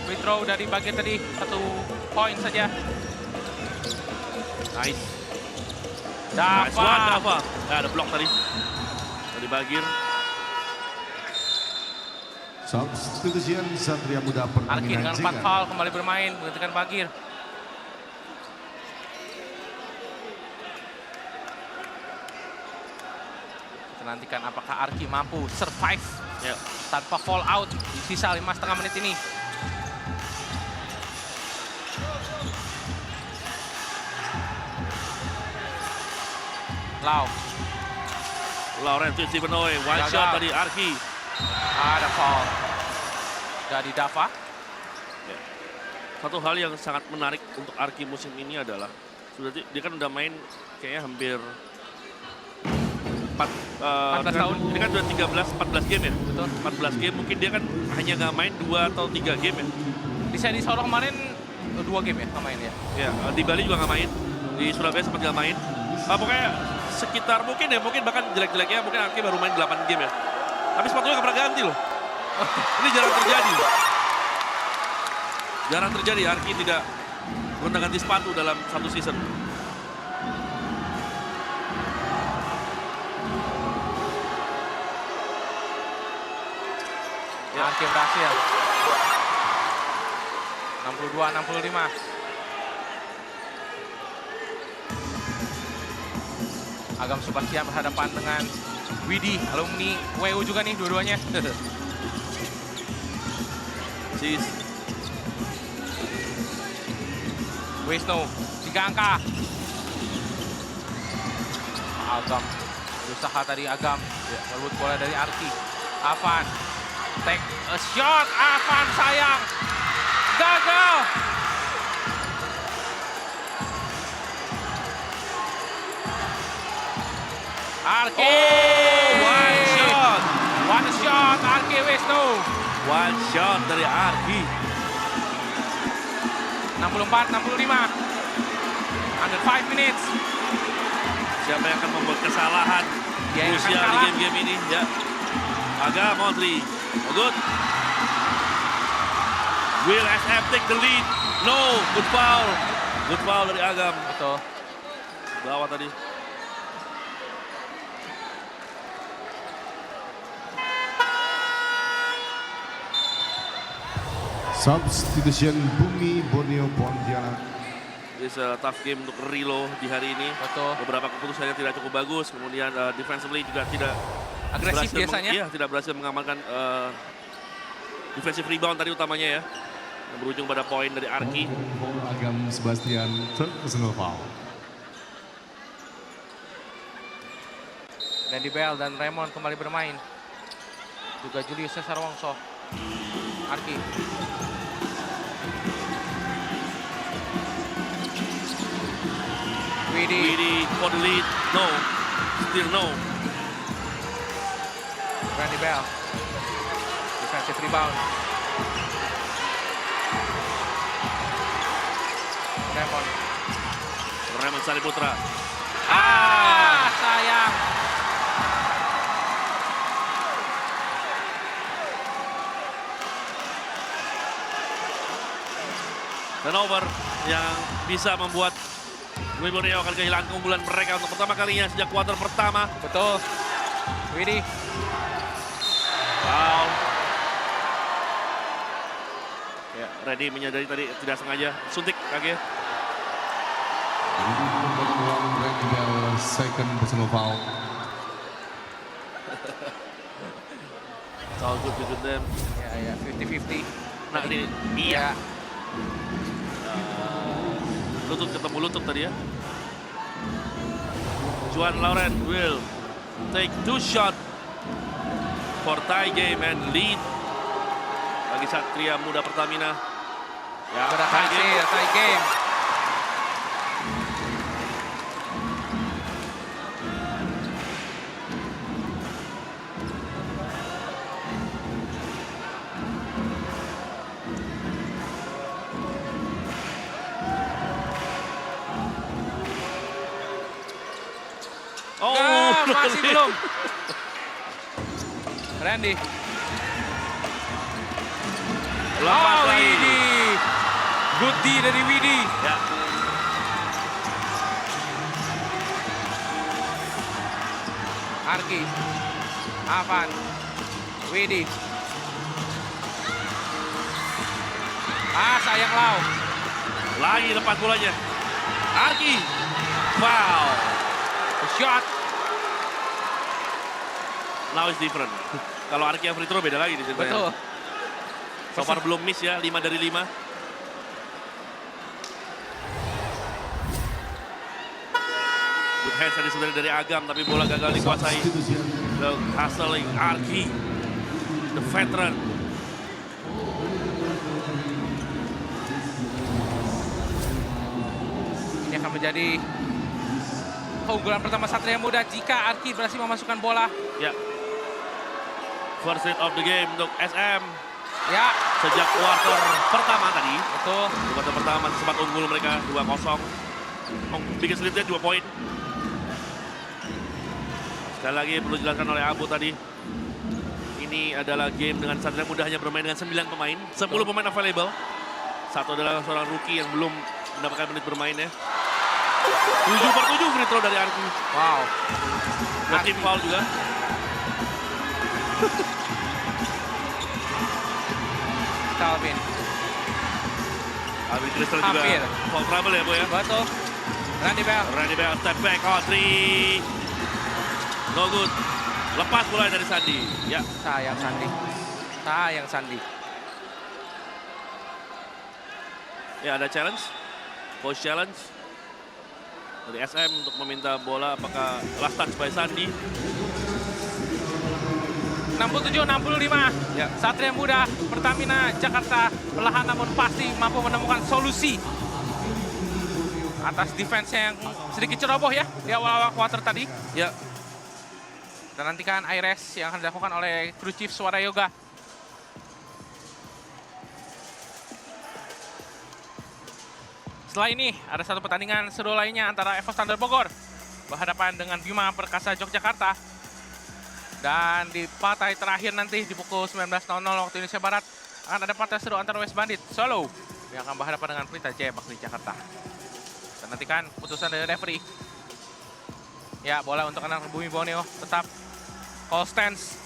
Free throw dari Bagir tadi, 1 poin saja. Nice. Nice one, Dava. Dava. Ya, ada blok tadi. Dari Bagir. Substitution Satria Muda Arki Pertamina dengan 4 Jika. foul kembali bermain, menggantikan Bagir. Kita nantikan apakah Arki mampu survive Ya. tanpa fall out di sisa 5,5 menit ini. Lau, Laurent Sivenoy, one Gagal. shot tadi Arki. ada foul dari Dava. Satu hal yang sangat menarik untuk Arki musim ini adalah dia kan udah main kayaknya hampir 14 tahun. Ini kan udah 14 game ya. Betul. 14 game, mungkin dia kan hanya nggak main 2 atau 3 game ya. Di seri Solo kemarin 2 game ya nggak main ya. Ya, di Bali juga nggak main. Di Surabaya sempat nggak main. Pokoknya sekitar mungkin bahkan jelek-jeleknya mungkin Arki baru main 8 game ya. Tapi sepatunya nggak pernah ganti loh. Ini jarang terjadi. Jarang terjadi Arki tidak gonta-ganti sepatu dalam satu season. Ya, Arki berhasil. 62-65. Agam Sebastian berhadapan dengan Widi, alumni WU juga nih dua-duanya. Sis. Wisnu, 3 angka. Agam, berusaha tadi Agam. Merebut bola dari Arki. Avan, take a shot. Avan sayang. Gagal. Arki. One shot. One shot, Arki Wisnu. One shot dari Arki. 64-65. Under 5 minutes. Siapa yang akan membuat kesalahan Dia yang akan Rusia di kalah. game-game ini? Ya. Aga Modri. Oh, good. Will SM take the lead? No, good foul. Good foul dari Agam. Betul. Bawah tadi. Substitution Bumi Borneo Pontianak. It's a tough game untuk Rilo di hari ini. Betul. Beberapa keputusannya tidak cukup bagus. Kemudian defensively juga tidak Agresif berhasil biasanya. iya, tidak berhasil mengamankan defensive rebound tadi utamanya ya. Yang berujung pada poin dari Arki. Agam Sebastian, third personal foul. Randy Bell dan Raymond kembali bermain. Juga Julius Cesar Wongso. Arki. Widi. Widi for the lead. No. Still no. Randy Bell. Defensive rebound. Raymond. Raymond Sariputra. Sayang. Turnover yang bisa membuat Bumi Borneo akan kehilangan keunggulan mereka untuk pertama kalinya sejak kuarter pertama. Betul. Widi. Foul. Ya, Ready menyadari tadi tidak sengaja suntik kaki. Randy Bell, second personal foul. It's all good with them. Ya, 50-50. Nah ini, iya. Lutut ketemu lutut tadi ya. Juan Lauren will take 2 shot for tie game and lead bagi Satria Muda Pertamina. Ya, Berhasil, tie game. Oh, Masih belum. Randy. Lepas Oh, lagi. Widi. Good D dari Widi. Ya, Arki. Avan. Widi. Sayang Lau. lagi lepas bolanya. Arki. Foul. Shot. Now is different. Kalau Arki yang free throw beda lagi di sini. Betul. So far belum miss ya, 5 dari 5. Good hands tadi sebenarnya dari Agam, tapi bola gagal dikuasai. The hustling Arki, the veteran. Ini akan menjadi keunggulan pertama Satria Muda jika Arki berhasil memasukkan bola. Ya, first hit of the game untuk SM. Ya, Sejak kuarter pertama tadi, betul. di kuarter pertama masih sempat unggul mereka 2-0. Bikin selipnya 2 poin. Sekali lagi perlu dijelaskan oleh Abu tadi. Ini adalah game dengan Satria Muda hanya bermain dengan 9 pemain. 10 pemain available. Satu adalah seorang rookie yang belum mendapatkan menit bermain ya. 7/7 free throw dari Arki. Wow. Dan tim foul juga. Calvin. Alvin Crystal juga Hampir. foul trouble ya Bu ya. Betul. Randy Bell. Randy Bell step back, oh 3. No good. Lepas bola dari Sandi. Ya, Sayang Sandi. Sayang Sandi. ya ada challenge. Post challenge. Dari SM untuk meminta bola apakah last touch by Sandi. 67-65. Ya. Satria Muda Pertamina Jakarta perlahan namun pasti mampu menemukan solusi atas defense yang sedikit ceroboh ya di awal-awal quarter tadi. Ya, Dan nantikan Aires yang akan dilakukan oleh Crew Chief Suara Yoga. Setelah ini ada satu pertandingan seru lainnya antara Evo Standard Bogor berhadapan dengan Bima Perkasa Yogyakarta. Dan di partai terakhir nanti di pukul 19.00 waktu Indonesia Barat akan ada partai seru antara West Bandit Solo yang akan berhadapan dengan Pelita Jaya Bakri Jakarta. Dan nantikan putusan dari referee. Ya, bola untuk anak Bumi Borneo tetap call stance.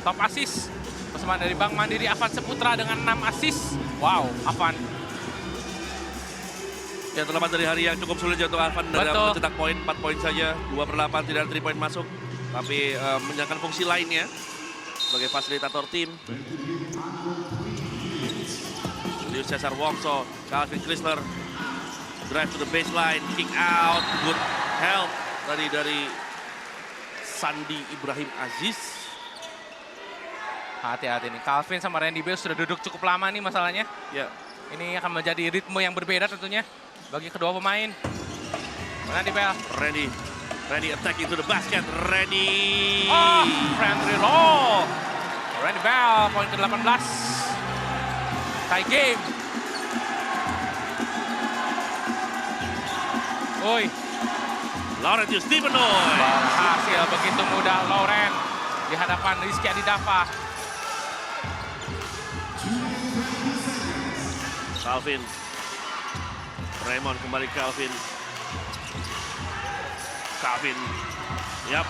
Top assist persembahan dari Bank Mandiri Avan Seputra dengan 6 assist. Wow, Avan. Ya, terlepas dari hari yang cukup sulit untuk Avan dalam mencetak poin, 4 poin saja, 2/8 tidak ada 3 poin masuk. Tapi menjalankan fungsi lainnya sebagai fasilitator tim. Julius Cesar Wongso, Calvin Chrysler, drive to the baseline, kick out, good help tadi dari Sandi Ibrahim Aziz. Hati-hati nih, Calvin sama Randy Bell sudah duduk cukup lama nih masalahnya. Ya, Ini akan menjadi ritme yang berbeda tentunya bagi kedua pemain. Randy Bell. Randy attacking to the basket. Randy. Oh, friendly roll. Randy Bell, poin ke-18. Tie game. Oi. Laurentius Stevenoy. Berhasil begitu mudah Lauren di hadapan Rizky Adidava. Calvin. Raymond kembali Calvin. Yap.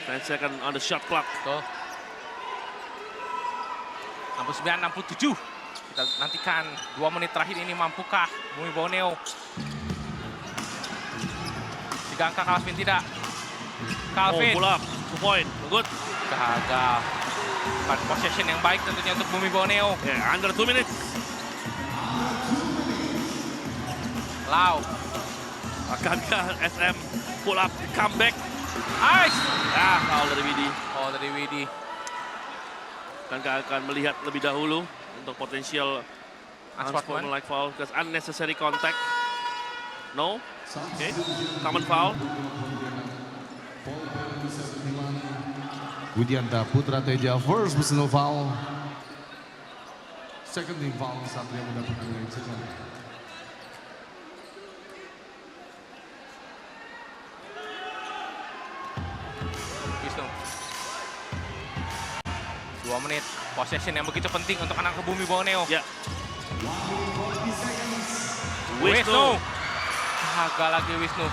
Ten second on the shot clock. Tuh. 69-67. Kita nantikan 2 menit terakhir ini mampukah Bumi Borneo. 3 angka Calvin tidak. Calvin. Oh, pull up. 2 point. Good. Gagal. Possession yang baik tentunya untuk Bumi Borneo. Yeah, under 2 minutes. Lau. Akankah SM pull up comeback? Ice. Ah, foul dari Widi. Oh, dari Widi. Akankah akan melihat lebih dahulu untuk potensial Unsportsmanlike like foul, because unnecessary contact. No? Okay. Common foul. Widianta Putra Teja, first personal foul. Second team foul, Satria Muda Pekanbaru second. Wisnu. 2 menit. Possession yang begitu penting untuk anak Bumi Borneo. Ya. Wisnu. Gagal lagi Wisnu.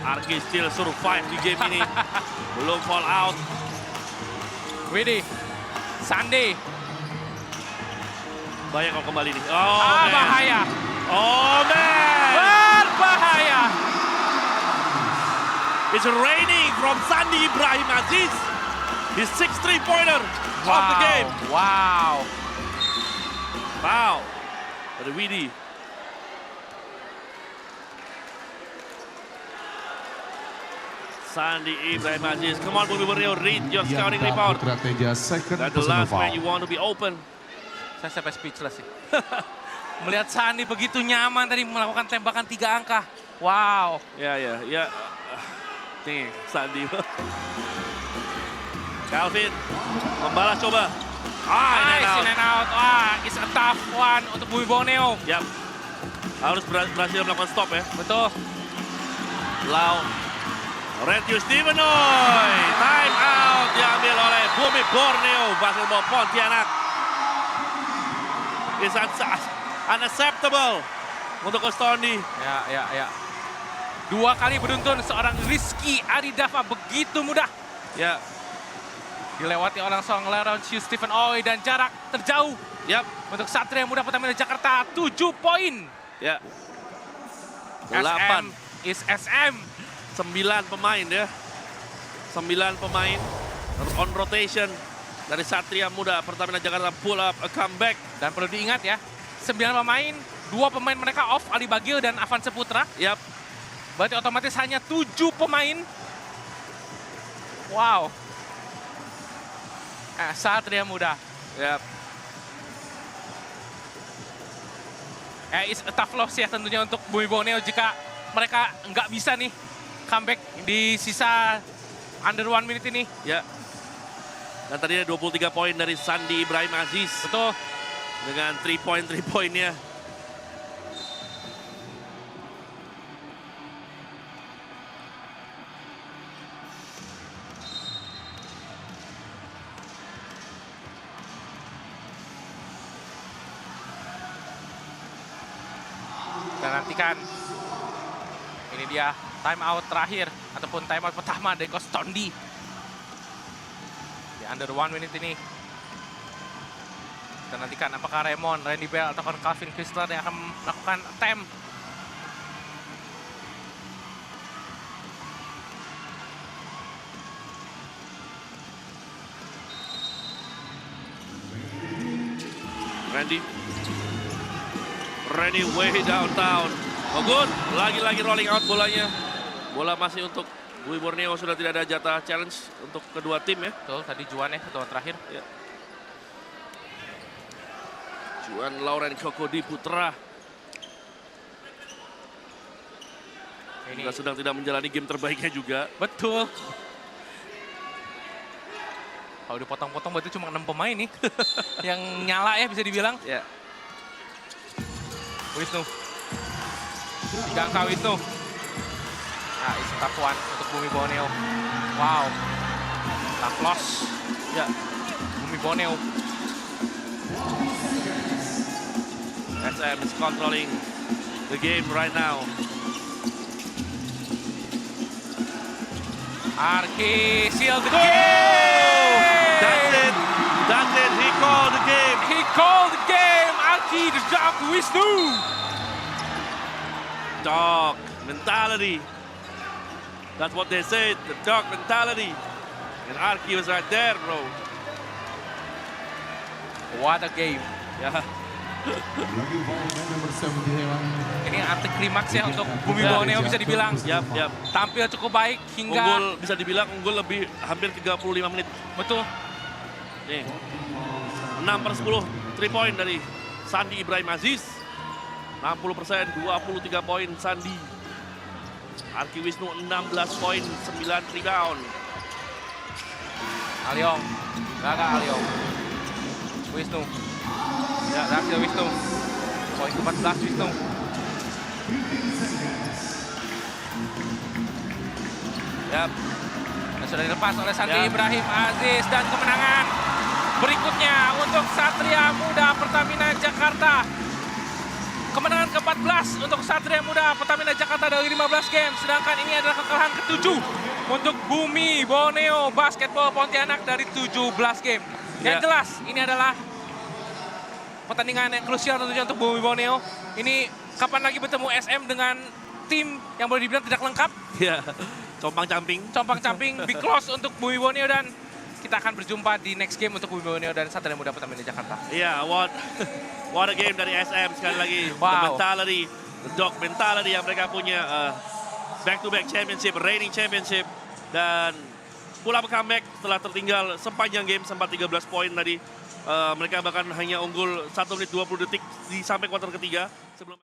Arki still survive di game ini. Belum fall out. Widi. Sandi. Bahaya kalau kembali nih. Oh, man. Bahaya. Oh, man. Berbahaya. It's raining from Sandi Ibrahim Aziz. His 6th three-pointer of the game. Wow. Wow. Dari Widi. Sandi Ibrahim Aziz. Come on, Bumi Borneo, read your scouting report. Putra Teja, second That's the personal last foul. man you want to be open. Saya sampai speechless sih. Melihat Sandi begitu nyaman tadi melakukan tembakan 3 angka. Wow. Ya. Nih, Sandi. Calvin membalas coba. Nice, in and out. It's a tough one untuk Bumi Borneo. Yap. Harus berhasil melakukan stop ya. Betul. Lau. Laurentius Stevenoy. Time out diambil oleh Bumi Borneo. Basketball Pontianak. It's unacceptable untuk Kostondi. Ya. 2 kali beruntun seorang Rizky Adidava begitu mudah. Ya. Dilewati oleh seorang Laurentius Stephen Oy dan jarak terjauh. Yap. Untuk Satria Muda Pertamina Jakarta 7 poin. Ya. SM 8. is SM. 9 pemain ya. 9 pemain on rotation dari Satria Muda Pertamina Jakarta pull up a comeback. Dan perlu diingat ya, 9 pemain, 2 pemain mereka off, Ali Bagil dan Avan Seputra. Yap. Berarti otomatis hanya 7 pemain. Wow. Satria Muda. Yap. It's a tough loss ya tentunya untuk Bumi Borneo jika mereka nggak bisa nih comeback di sisa under 1 minute ini. Ya. Dan tadi ada 23 poin dari Sandi Ibrahim Aziz. Betul. Dengan 3-poinnya. Kita nantikan. Ini dia time out terakhir ataupun time out pertama dari Coach Tondi. Di under 1 minute ini. Kita nantikan apakah Raymond, Randy Bell atau Calvin Chrysler yang akan melakukan attempt. Randy way downtown. Oh good, lagi-lagi rolling out bolanya. Bola masih untuk Bumi Borneo, sudah tidak ada jatah challenge untuk kedua tim ya. Betul, tadi Juan ya, ketua terakhir. Ya. Juan Lauren Kokodi Putra. Ini Juga sedang tidak menjalani game terbaiknya juga. betul. Kalau dipotong-potong berarti cuma 6 pemain nih yang nyala ya bisa dibilang. Ya. Wisnu. Tiga angka Wisnu. Nah, itu tough one untuk Bumi Borneo. Wow. Tough loss. Ya. Bumi Borneo. SM is controlling the game right now. Arki seal the game. That's it. That's it. He called the game. He called the game. Arki the dog Wisnu. Dog mentality. That's what they said. The dog mentality. And Arki was right there, bro. What a game. Ya. Ini anti klimaks ya untuk Bumi Borneo bisa dibilang. Yap, yap. Tampil cukup baik hingga Unggul, bisa dibilang unggul lebih hampir 35 menit. betul. Nih. 6/10 3 point dari Sandi Ibrahim Aziz. 60%, 23 poin Sandi. Arki Wisnu 16 poin, 9 rebound. Aliong, Gaga Aliong. Wisnu. Ya, berhasil Wisnu. Poin ke-14 Wisnu. Yap. Dan sudah dilepas oleh Sandi Ya. Ibrahim Aziz dan kemenangan berikutnya untuk Satria Muda Pertamina Jakarta. Kemenangan ke-14 untuk Satria Muda Pertamina Jakarta dari 15 game. Sedangkan ini adalah kekalahan ke-7 untuk Bumi Borneo Basketball Pontianak dari 17 game. Yang Ya. jelas ini adalah pertandingan yang krusial tentunya untuk Bumi Borneo. Ini kapan lagi bertemu SM dengan tim yang boleh dibilang tidak lengkap. Ya. Compang-camping. Compang-camping, big loss untuk Bumi Borneo dan kita akan berjumpa di next game untuk Bumi Borneo dan Satria Muda Pertamina Jakarta. Iya, what a game dari SM sekali lagi. The Wow. mentality, the dog mentality yang mereka punya. Back-to-back championship, reigning championship. Dan pulang comeback setelah tertinggal sepanjang game, sempat 13 poin tadi. Mereka bahkan hanya unggul 1 menit 20 detik sampai kuarter ketiga. Sebelum